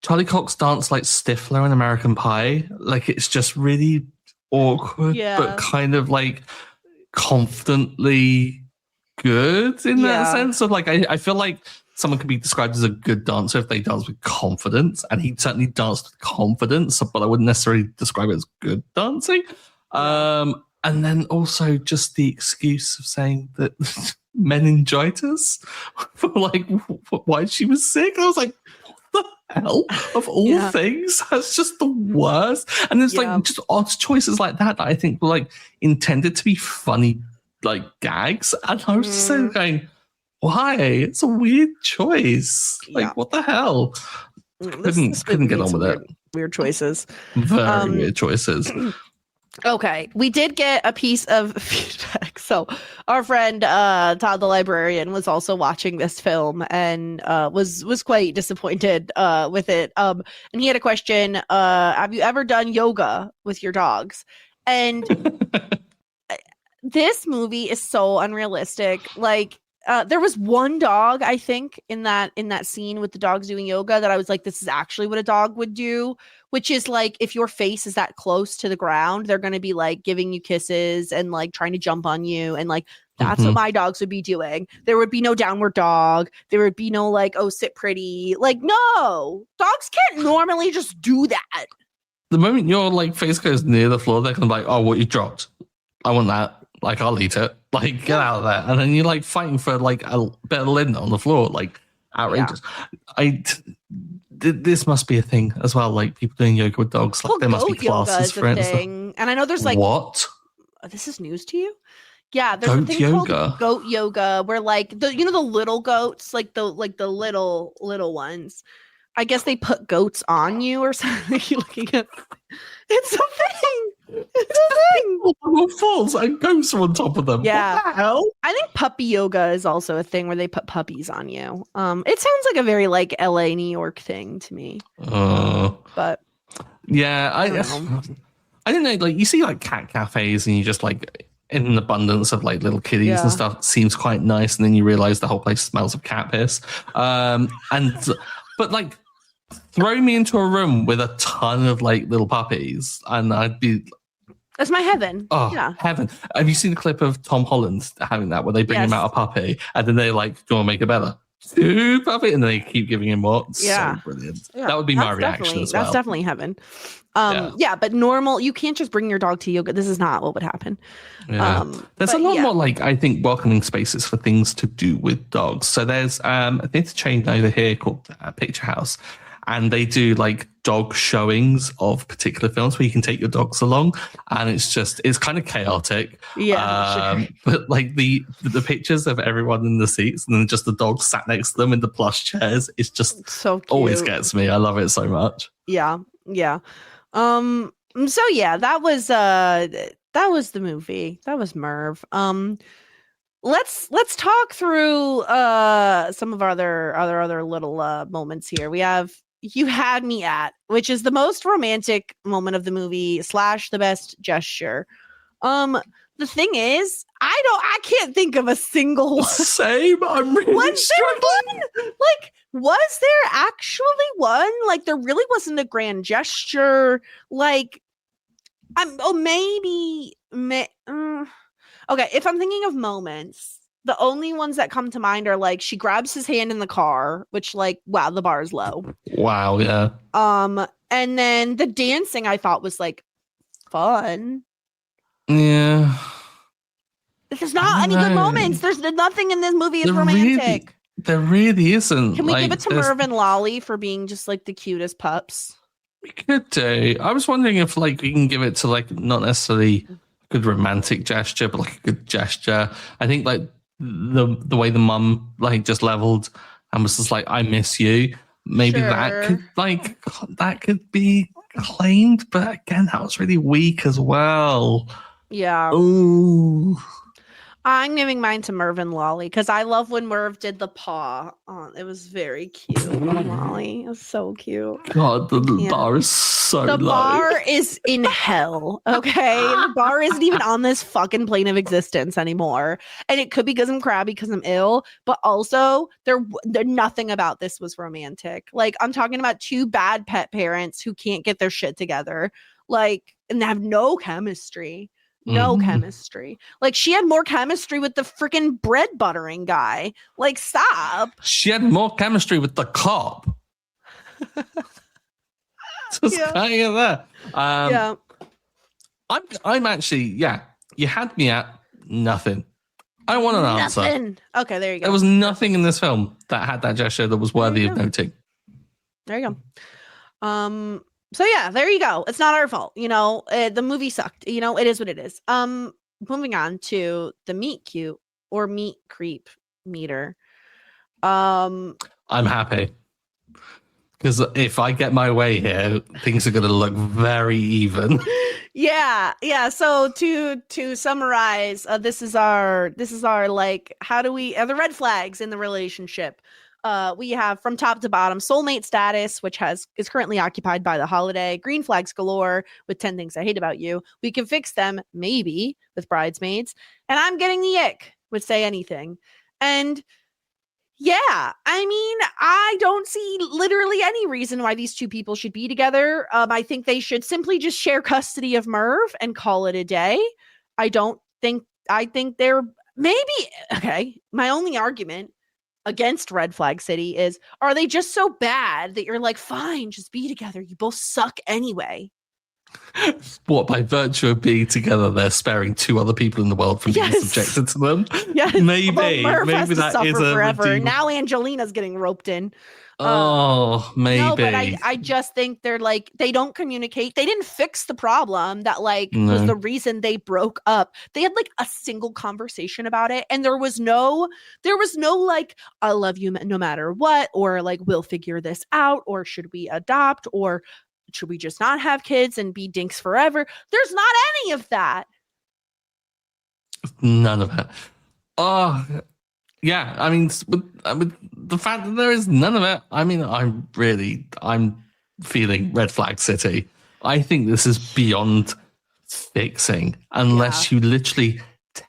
Charlie Cox danced like Stifler in American Pie. Like it's just really awkward, but kind of like confidently good in that sense of like, I feel like someone can be described as a good dancer if they dance with confidence, and he certainly danced with confidence, but I wouldn't necessarily describe it as good dancing. And then also just the excuse of saying that meningitis for like why she was sick. I was like, what the hell of all things? That's just the worst. And there's like just odd choices like that I think were like intended to be funny, like gags. And I was just going, why? It's a weird choice. Like, what the hell? Couldn't get on with it. Weird choices. Very weird choices. Okay, we did get a piece of feedback. So our friend Todd the librarian was also watching this film and was quite disappointed with it. And he had a question: have you ever done yoga with your dogs? And this movie is so unrealistic. Like, there was one dog, I think, in that scene with the dogs doing yoga that I was like, this is actually what a dog would do, which is like, if your face is that close to the ground, they're going to be like giving you kisses and like trying to jump on you. And like, that's what my dogs would be doing. There would be no downward dog. There would be no like, oh, sit pretty. Like, no, dogs can't normally just do that. The moment your like face goes near the floor, they're kind of like, oh, what you dropped? I want that. Like, I'll eat it. Like, get out of there. And then you're like fighting for like a bit of lint on the floor. Like, outrageous. Yeah. This must be a thing as well. Like, people doing yoga with dogs. Like, there must be classes for it. And I know there's like, what? This is news to you? Yeah, there's goat a thing yoga. Called goat yoga where like the little goats, like the little ones. I guess they put goats on you or something. You're looking at it's a thing. It's a thing. Little falls and goats are on top of them. Yeah. What the hell? I think puppy yoga is also a thing where they put puppies on you. It sounds like a very like LA, New York thing to me. But yeah, I don't know. Like, you see like cat cafes and you just like in an abundance of like little kitties and stuff. Seems quite nice, and then you realize the whole place smells of cat piss. But like, throw me into a room with a ton of like little puppies, and I'd be. That's my heaven. Oh, yeah. Heaven. Have you seen the clip of Tom Holland having that where they bring him out a puppy and then they like, do you want to make it better? 2 puppy, and then they keep giving him more. So brilliant. Yeah, that would be my reaction as well. That's definitely heaven. But normal, you can't just bring your dog to yoga. This is not what would happen. Yeah. There's a lot more like, I think, welcoming spaces for things to do with dogs. So there's a theatre chain over here called Picture House. And they do like dog showings of particular films where you can take your dogs along, and it's kind of chaotic. Yeah, sure. But like the pictures of everyone in the seats and then just the dogs sat next to them in the plush chairs, it's just so cute. Always gets me. I love it so much. Yeah. So yeah, that was the movie. That was Merv. Let's talk through some of our other little moments here. We have You Had Me At, which is the most romantic moment of the movie / the best gesture. The thing is, I can't think of a single one. Same. I'm really struggling. Was there actually one? Like, there really wasn't a grand gesture. Like, maybe. Okay, if I'm thinking of moments, the only ones that come to mind are like she grabs his hand in the car, which like, wow, the bar is low. Wow, yeah. And then the dancing I thought was like fun. Yeah. There's not any good moments. There's nothing in this movie is romantic. There really isn't. Can we give it to Merv and Lolly for being just like the cutest pups? We could do. I was wondering if like we can give it to like not necessarily good romantic gesture, but like a good gesture. I think like the way the mum like just leveled and was just like, I miss you. Maybe that could be claimed, but again, that was really weak as well. Yeah. Ooh. I'm giving mine to Merv and Lolly because I love when Merv did the paw. Oh, it was very cute. Lolly, it was so cute. God, the bar is so low. The bar is in hell. Okay, the bar isn't even on this fucking plane of existence anymore. And it could be because I'm crabby because I'm ill, but also there nothing about this was romantic. Like, I'm talking about 2 bad pet parents who can't get their shit together, like, and they have no chemistry. No chemistry. Like, she had more chemistry with the freaking bread buttering guy. Like, stop. She had more chemistry with the cop. Just kind of that. I'm actually, you had me at nothing. I want an answer. Okay, there you go. There was nothing in this film that had that gesture that was worthy of noting. There you go. So yeah, there you go. It's not our fault. The movie sucked. It is what it is. Moving on to the meet cute or meet creep meter. I'm happy. Because if I get my way here, things are going to look very even. Yeah. So to summarize, this is our like, how do we the red flags in the relationship? We have from top to bottom soulmate status, which is currently occupied by the holiday. Green flags galore with 10 things I hate about you. We can fix them maybe with bridesmaids, and I'm getting the ick with say anything. And yeah, I mean, I don't see literally any reason why these two people should be together. I think they should simply just share custody of Merv and call it a day. I think they're maybe, okay, my only argument against Red Flag City is, are they just so bad that you're like, fine, just be together. You both suck anyway. What, by virtue of being together, they're sparing two other people in the world from being subjected to them? Yes. Maybe that is a forever. redeem- Now Angelina's getting roped in. Maybe. No, but I just think they're like, they don't communicate. They didn't fix the problem that was the reason they broke up. They had like a single conversation about it, and there was no like, I love you no matter what, or like, we'll figure this out, or should we adopt, or should we just not have kids and be dinks forever? There's not any of that. None of it. Oh, yeah. I mean, with the fact that there is none of it, I mean, I'm feeling Red Flag City. I think this is beyond fixing, unless you literally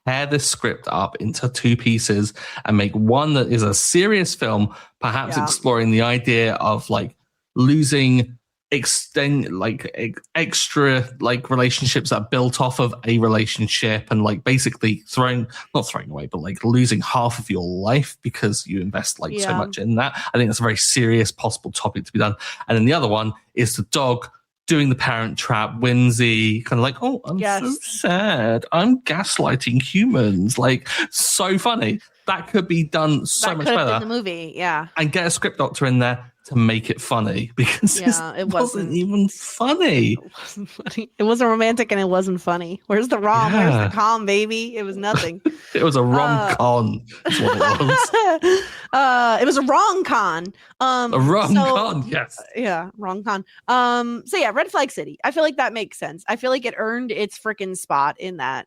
tear this script up into two pieces and make one that is a serious film, perhaps exploring the idea of like losing extra like relationships that are built off of a relationship, and like basically not throwing away, but like losing half of your life because you invest so much in that. I think that's a very serious possible topic to be done. And then the other one is the dog doing the parent trap, whimsy, kind of like, oh, I'm so sad, I'm gaslighting humans, like so funny. That could be done so much better in the movie, and get a script doctor in there to make it funny, because it wasn't even funny. It wasn't funny. It wasn't romantic and it wasn't funny. Where's the rom? Yeah. Where's the com, baby? It was nothing. It was a rom-con. That's what it was. It was a wrong-con. A rom-con, yes. Yeah, wrong-con. So yeah, Red Flag City. I feel like that makes sense. I feel like it earned its freaking spot in that,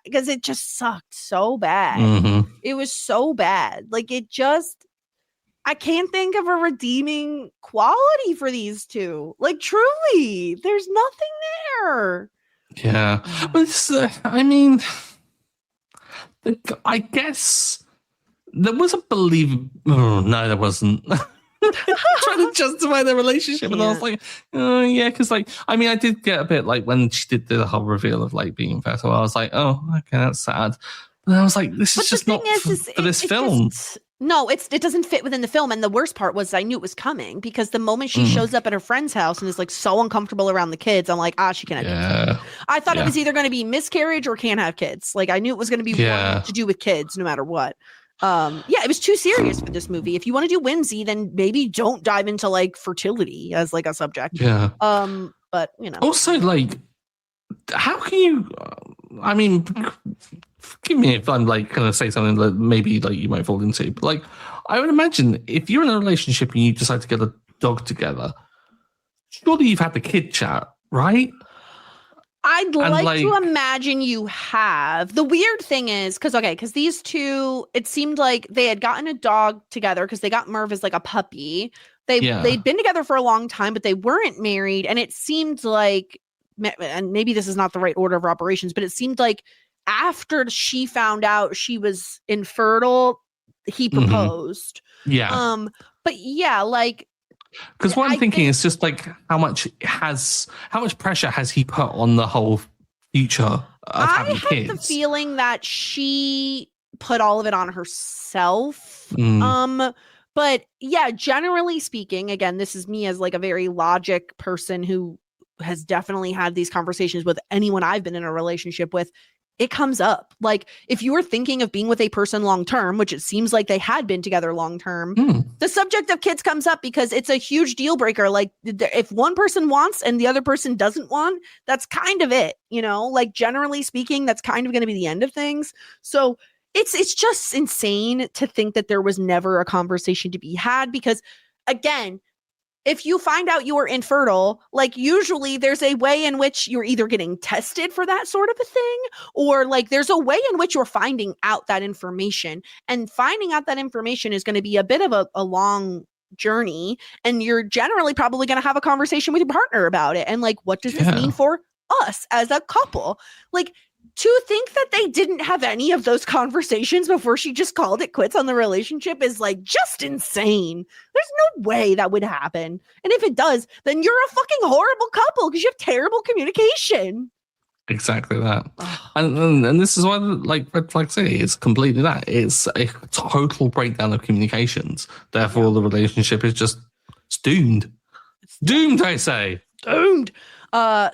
because it just sucked so bad. Mm-hmm. It was so bad. Like, I can't think of a redeeming quality for these two. Like, truly, there's nothing there. Yeah. But I mean, I guess there was a Oh, no, there wasn't. Trying to justify their relationship. And I was like, oh, yeah, because like, I mean, I did get a bit like when she did the whole reveal of like being infertile, I was like, oh, okay, that's sad. But I was like, this is just not for this film. No, it doesn't fit within the film. And the worst part was I knew it was coming, because the moment she shows up at her friend's house and is like so uncomfortable around the kids, I'm like, she can't have kids. I thought it was either going to be miscarriage or can't have kids. Like, I knew it was going to be one to do with kids no matter what. It was too serious for this movie. If you want to do whimsy, then maybe don't dive into like fertility as like a subject. Yeah. But also, like, how can you? I mean, forgive me if I'm like going to say something that maybe like you might fall into, but like, I would imagine if you're in a relationship and you decide to get a dog together, surely you've had the kid chat, right? I'd like to imagine you have. The weird thing is, because these two, it seemed like they had gotten a dog together because they got Merv as like a puppy. They'd been together for a long time, but they weren't married. And it seemed like, and maybe this is not the right order of operations, but it seemed like after she found out she was infertile, he proposed. Yeah. But yeah, like, because what I'm thinking is just like how much pressure has he put on the whole future of having kids? I have the feeling that she put all of it on herself. But yeah, generally speaking, again, this is me as like a very logic person who has definitely had these conversations with anyone I've been in a relationship with. it comes up. Like, if you were thinking of being with a person long term, which it seems like they had been together long term, the subject of kids comes up because it's a huge deal breaker. Like, if one person wants and the other person doesn't want, that's kind of it, you know? Like, generally speaking, that's kind of going to be the end of things. So it's just insane to think that there was never a conversation to be had, because, again, if you find out you are infertile, like, usually there's a way in which you're either getting tested for that sort of a thing, or like there's a way in which you're finding out that information. And finding out that information is going to be a bit of a long journey. And you're generally probably going to have a conversation with your partner about it. And like, what does this mean for us as a couple? Like, to think that they didn't have any of those conversations before she just called it quits on the relationship is like just insane. There's no way that would happen. And if it does, then you're a fucking horrible couple because you have terrible communication. Exactly that. And this is why, like Red Flag City is completely that. It's a total breakdown of communications. Therefore, the relationship is just doomed. Doomed, I say. Doomed.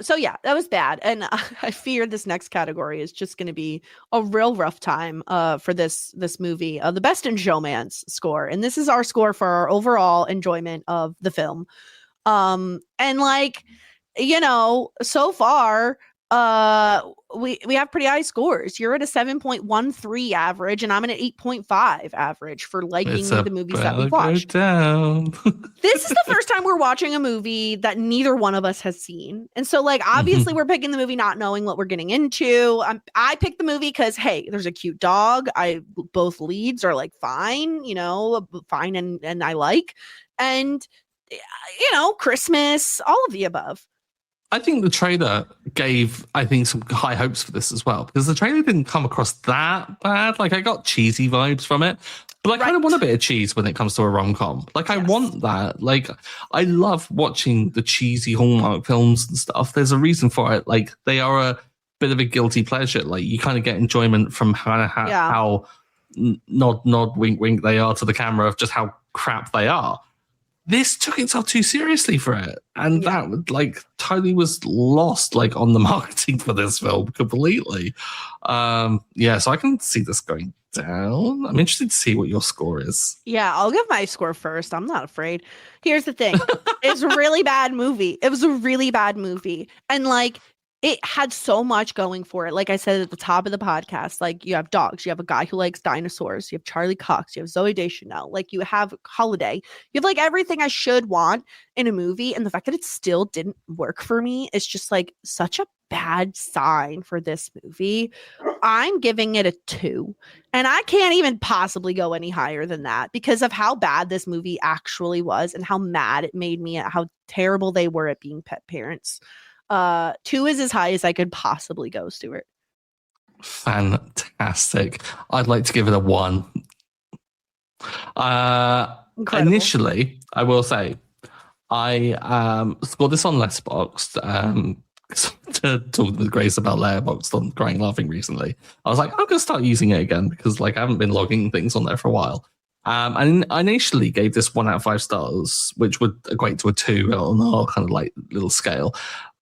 So yeah, that was bad. And I fear this next category is just going to be a real rough time for this movie. The Best in Showmance score. And this is our score for our overall enjoyment of the film. And like, you know, so far, we have pretty high scores. You're at a 7.13 average, and I'm at an 8.5 average for liking the movies that we've watched. This is the first time we're watching a movie that neither one of us has seen. And so, like, obviously we're picking the movie not knowing what we're getting into. I picked the movie because, hey, there's a cute dog. Both leads are like fine, you know, fine and I like. And, you know, Christmas, all of the above. I think the trailer gave, some high hopes for this as well, because the trailer didn't come across that bad. Like, I got cheesy vibes from it, but I kind of want a bit of cheese when it comes to a rom-com. Like, I want that. Like, I love watching the cheesy Hallmark films and stuff. There's a reason for it. Like, they are a bit of a guilty pleasure. Like, you kind of get enjoyment from how nod, wink, wink they are to the camera of just how crap they are. This took itself too seriously for it, and that like totally was lost like on the marketing for this film completely. So I can see this going down. I'm interested to see what your score is. Yeah, I'll give my score first. I'm not afraid. Here's the thing. It's a really bad movie. It was a really bad movie, and like, it had so much going for it. Like I said at the top of the podcast, like, you have dogs, you have a guy who likes dinosaurs, you have Charlie Cox, you have Zooey Deschanel, like, you have Holiday, you have like everything I should want in a movie. And the fact that it still didn't work for me is just like such a bad sign for this movie. I'm giving it a 2, and I can't even possibly go any higher than that because of how bad this movie actually was and how mad it made me at how terrible they were at being pet parents. 2 is as high as I could possibly go, Stuart. Fantastic. I'd like to give it a 1. Initially, I will say, I scored this on Letterboxd to talk with Grace about Letterboxd on Crying Laughing recently. I was like, I'm going to start using it again because like I haven't been logging things on there for a while. And I initially gave this 1 out of 5 stars, which would equate to a 2 on our kind of like little scale.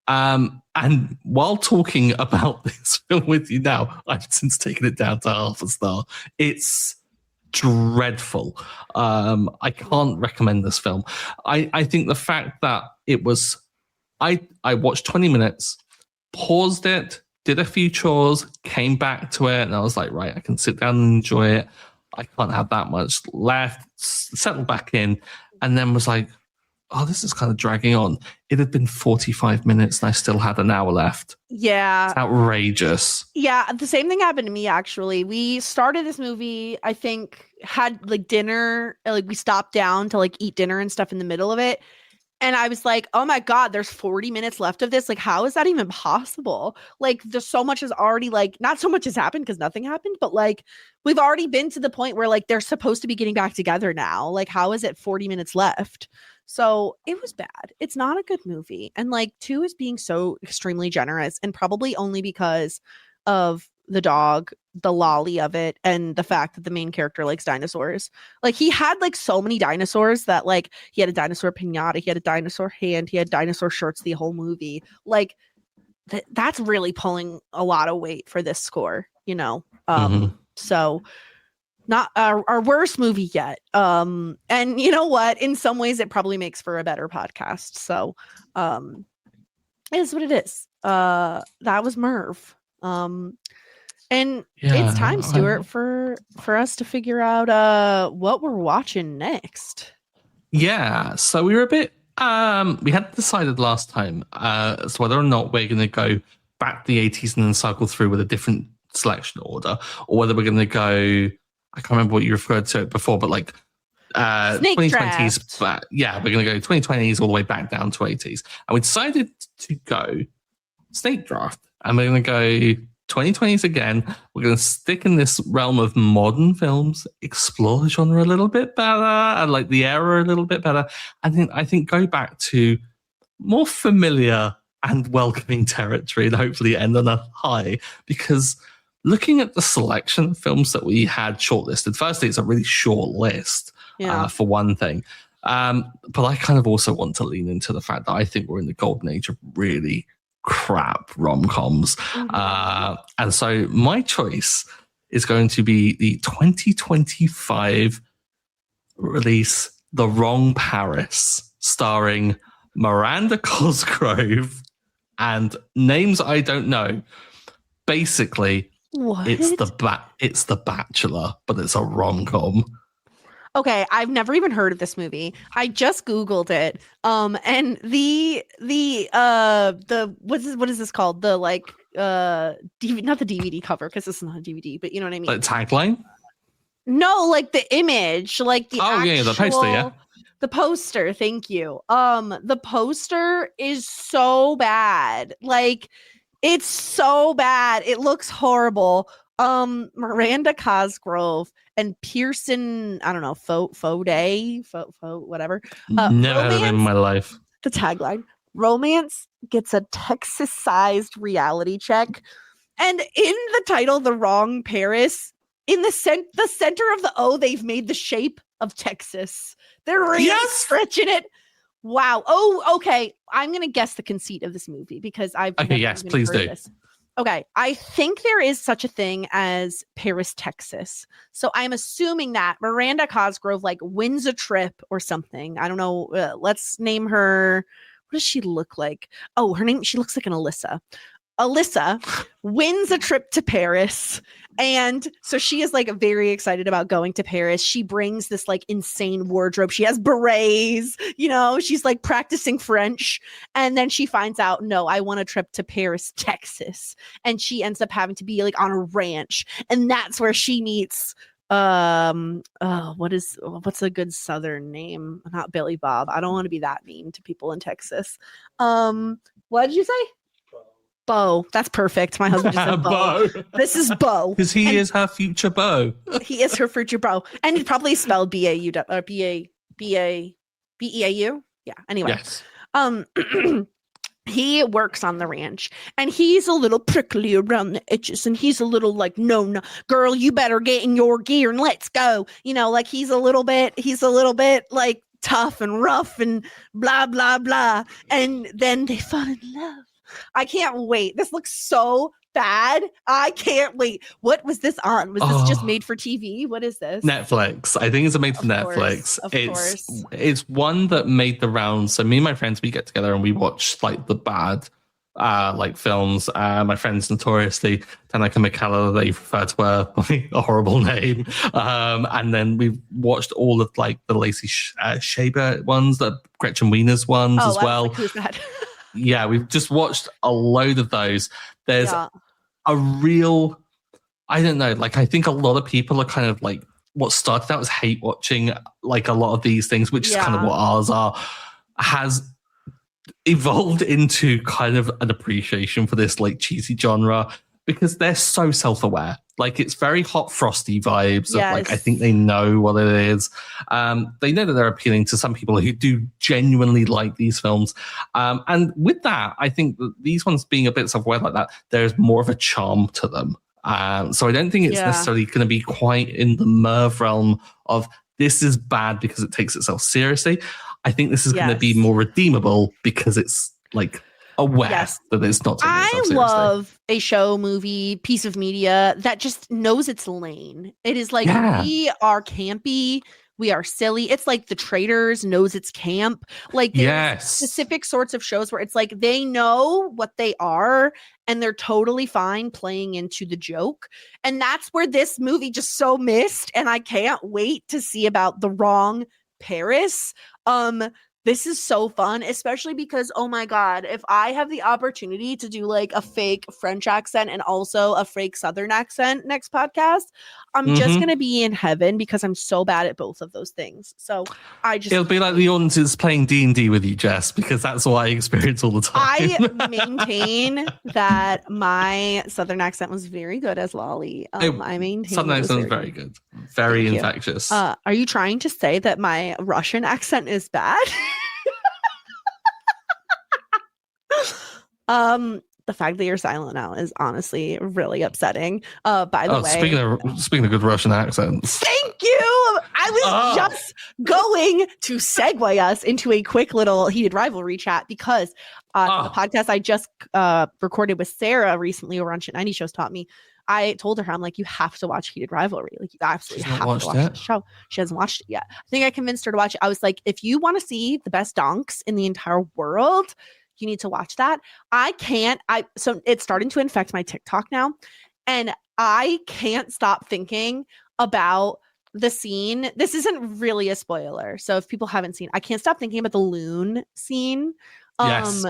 And while talking about this film with you now, I've since taken it down to half a star. It's dreadful. I can't recommend this film. I think the fact that it was, I watched 20 minutes, paused it, did a few chores, came back to it, and I was like, right, I can sit down and enjoy it. I can't have that much left, settled back in, and then was like, oh, this is kind of dragging on. It had been 45 minutes and I still had an hour left. Yeah. It's outrageous. Yeah, the same thing happened to me, actually. We started this movie, I think, had like dinner, like we stopped down to like eat dinner and stuff in the middle of it. And I was like, oh my God, there's 40 minutes left of this. Like, how is that even possible? Like, there's so much has already, like, not so much has happened because nothing happened, but like, we've already been to the point where like they're supposed to be getting back together now. Like, how is it 40 minutes left? So it was bad. It's not a good movie. And like 2 is being so extremely generous, and probably only because of the dog, the lolly of it, and the fact that the main character likes dinosaurs. Like, he had like so many dinosaurs that like he had a dinosaur pinata, he had a dinosaur hand, he had dinosaur shirts the whole movie. Like, that's really pulling a lot of weight for this score, you know. So not our worst movie yet. And you know what? In some ways, it probably makes for a better podcast. So it is what it is. That was Merv. And it's time, Stuart, for us to figure out what we're watching next. Yeah, so we were a bit we hadn't decided last time as whether or not we're going to go back to the 80s and then cycle through with a different selection order, or whether we're going to go, I can't remember what you referred to it before, but like 2020s, but yeah, we're going to go 2020s all the way back down to 80s. And we decided to go snake draft, and we're going to go 2020s again. We're going to stick in this realm of modern films, explore the genre a little bit better, and like the era a little bit better. And I think go back to more familiar and welcoming territory, and hopefully end on a high. Because looking at the selection of films that we had shortlisted, firstly, it's a really short list, for one thing. But I kind of also want to lean into the fact that I think we're in the golden age of really crap rom-coms. And so my choice is going to be the 2025 release, The Wrong Paris, starring Miranda Cosgrove and names I don't know. Basically, what? It's The Bachelor, but it's a rom-com. Okay, I've never even heard of this movie. I just Googled it. And the what is this called? The like DVD, not the DVD cover, because it's not a DVD, but you know what I mean. Like tagline? No, like the image, like the the poster, yeah. The poster, thank you. The poster is so bad. Like, it's so bad. It looks horrible. Miranda Cosgrove and Pearson, I don't know, Fode, whatever. Never heard of him in my life. The tagline: romance gets a Texas-sized reality check. And in the title, The Wrong Paris, in the center of the O, they've made the shape of Texas. They're really stretching it. Wow. Oh, okay. I'm going to guess the conceit of this movie because I've please do. This. Okay, I think there is such a thing as Paris, Texas. So I'm assuming that Miranda Cosgrove like wins a trip or something. I don't know. Let's name her. What does she look like? Oh, her name. She looks like an Alyssa. Alyssa wins a trip to Paris. And so she is like very excited about going to Paris. She brings this like insane wardrobe. She has berets, you know, she's like practicing French. And then she finds out, no, I want a trip to Paris, Texas. And she ends up having to be like on a ranch. And that's where she meets what's a good Southern name? Not Billy Bob. I don't want to be that mean to people in Texas. What did you say? Beau. That's perfect. My husband just said Beau. This is Beau. Because he is her future beau. He is her future beau. And he probably spelled B-A-U or B-E-A-U. Yeah. Anyway. Yes. He works on the ranch and he's a little prickly around the edges and he's a little like, no, girl, you better get in your gear and let's go. You know, like he's a little bit like tough and rough and blah, blah, blah. And then they fall in love. I can't wait. This looks so bad. I can't wait. What was this on? Was this just made for TV? What is this? Netflix. I think it's made for Netflix. Of course. It's one that made the rounds. So me and my friends, we get together and we watch like the bad like films. My friends notoriously Danica McKellar, they refer to her a horrible name. And then we watched all of like the Lacey Shaber ones, the Gretchen Wieners ones as well. Like, who's that? Yeah, we've just watched a load of those. There's a real, I don't know, like I think a lot of people are kind of like what started out as hate watching like a lot of these things, which is kind of what ours are, has evolved into kind of an appreciation for this like cheesy genre because they're so self-aware. Like it's very Hot Frosty vibes of like I think they know what it is. They know that they're appealing to some people who do genuinely like these films. And with that, I think that these ones being a bit self-aware like that, there's more of a charm to them. So I don't think it's necessarily going to be quite in the Merv realm of this is bad because it takes itself seriously. I think this is going to be more redeemable because it's like aware that it's not taking itself seriously. I love a show, movie, piece of media that just knows its lane. It is like, we are campy, we are silly. It's like The Traitors knows its camp. Like, there's specific sorts of shows where it's like they know what they are and they're totally fine playing into the joke. And that's where this movie just so missed. And I can't wait to see about The Wrong Paris. This is so fun, especially because, oh my God, if I have the opportunity to do like a fake French accent and also a fake Southern accent next podcast, I'm just going to be in heaven because I'm so bad at both of those things. So it'll be like the audience is playing D&D with you, Jess, because that's what I experience all the time. I maintain that my Southern accent was very good as Lolly. I maintain Southern accent was very good. Very infectious. Are you trying to say that my Russian accent is bad? The fact that you're silent now is honestly really upsetting. By the way, speaking of good Russian accents, thank you. I was just going to segue us into a quick little heated rivalry chat because the podcast I just recorded with Sarah recently over on Shit 90 Shows taught me. I told her, I'm like, you have to watch Heated Rivalry. Like, you absolutely have to watch the show. She hasn't watched it yet. I think I convinced her to watch it. I was like, if you want to see the best donks in the entire world, you need to watch that. So it's starting to infect my TikTok now. And I can't stop thinking about the scene. This isn't really a spoiler. So if people haven't seen, I can't stop thinking about the loon scene. Yes.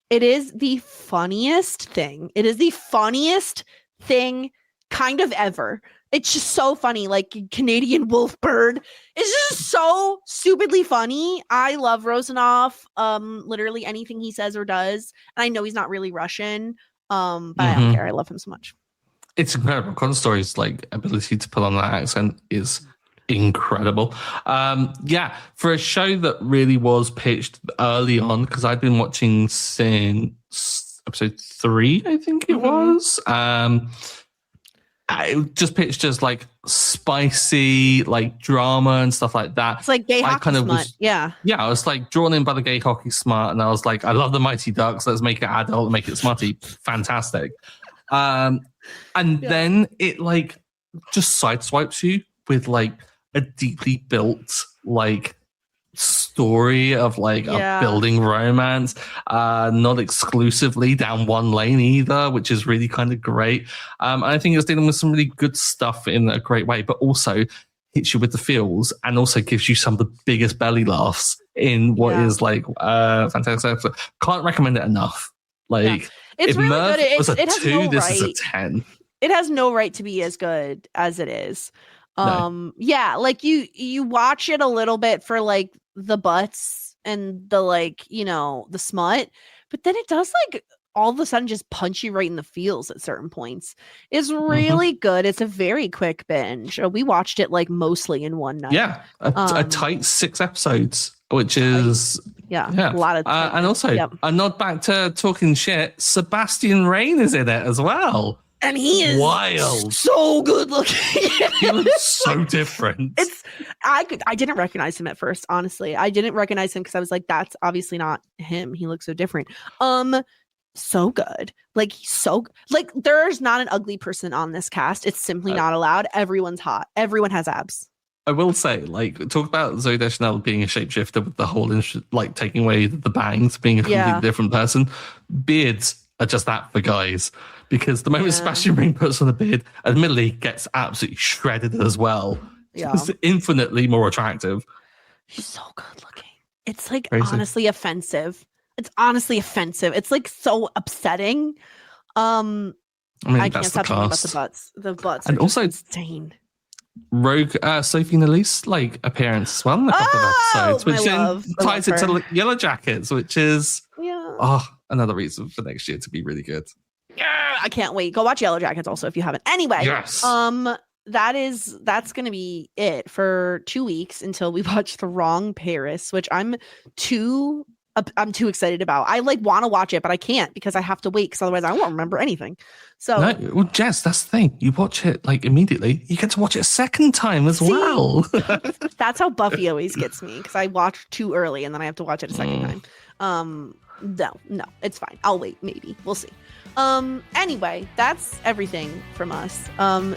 It is the funniest thing. It is the funniest thing kind of ever. It's just so funny. Like, Canadian wolf bird is just so stupidly funny. I love Rosanov. Literally anything he says or does. And I know he's not really Russian. But I don't care. I love him so much. It's incredible. Conor Story's like ability to put on that accent is incredible. For a show that really was pitched early on, because I'd been watching since episode 3, I think it was. I just pitched as like spicy, like drama and stuff like that. It's like gay hockey smut. Yeah, I was like drawn in by the gay hockey smut, and I was like, I love the Mighty Ducks. Let's make it adult and make it smutty. Fantastic. Then it like just sideswipes you with like a deeply built like story of like a building romance, not exclusively down one lane either, which is really kind of great. I think it's dealing with some really good stuff in a great way, but also hits you with the feels and also gives you some of the biggest belly laughs in what is like fantastic. Can't recommend it enough. Like, it's if really Merv good. was a 2, no this right. is a 10. It has no right to be as good as it is. Like you watch it a little bit for like the butts and the like, the smut, but then it does like all of a sudden just punch you right in the feels at certain points. It's really good. It's a very quick binge. We watched it like mostly in one night. Yeah, a tight 6 episodes, which is a lot of and also a nod back to talking shit. Sebastian Rain is in it as well. And he is wild, so good looking. He looks so different. I didn't recognize him at first, honestly. I didn't recognize him because I was like, that's obviously not him. He looks so different. So good. Like, there's not an ugly person on this cast. It's simply not allowed. Everyone's hot. Everyone has abs. I will say, like, talk about Zooey Deschanel being a shapeshifter with the whole, like, taking away the bangs, being a completely different person. Beards are just that for guys. Because the moment Sebastian Ring puts on a beard, admittedly gets absolutely shredded as well. Yeah. It's infinitely more attractive. He's so good looking. It's like honestly offensive. It's honestly offensive. It's like so upsetting. I can't stop thinking about the butts. The butts and are also insane. Rogue Sophie Nélisse like appearance as well in a couple of episodes, which then ties it to Yellow Jackets, which is another reason for next year to be really good. Yeah, I can't wait. Go watch Yellow Jackets also if you haven't. Anyway, that's gonna be it for 2 weeks until we watch The Wrong Paris, which I'm too excited about. I like want to watch it, but I can't because I have to wait because otherwise I won't remember anything. So Jess, that's the thing. You watch it like immediately. You get to watch it a second time as well. That's how Buffy always gets me because I watch too early and then I have to watch it a second time. No, it's fine. I'll wait. Maybe we'll see. Anyway, that's everything from us.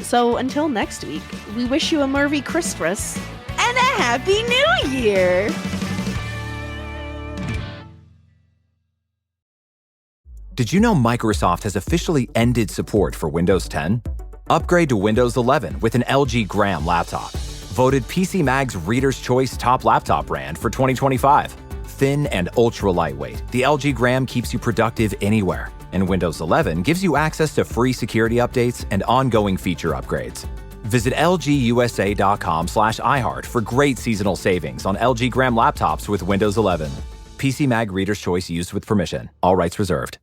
So until next week, we wish you a Mervy Christmas and a Happy New Year. Did you know Microsoft has officially ended support for Windows 10? Upgrade to Windows 11 with an LG Gram laptop. Voted PC Mag's Reader's Choice Top Laptop Brand for 2025. Thin and ultra lightweight, the LG Gram keeps you productive anywhere. And Windows 11 gives you access to free security updates and ongoing feature upgrades. Visit lgusa.com/iHeart for great seasonal savings on LG Gram laptops with Windows 11. PC Mag Reader's Choice used with permission. All rights reserved.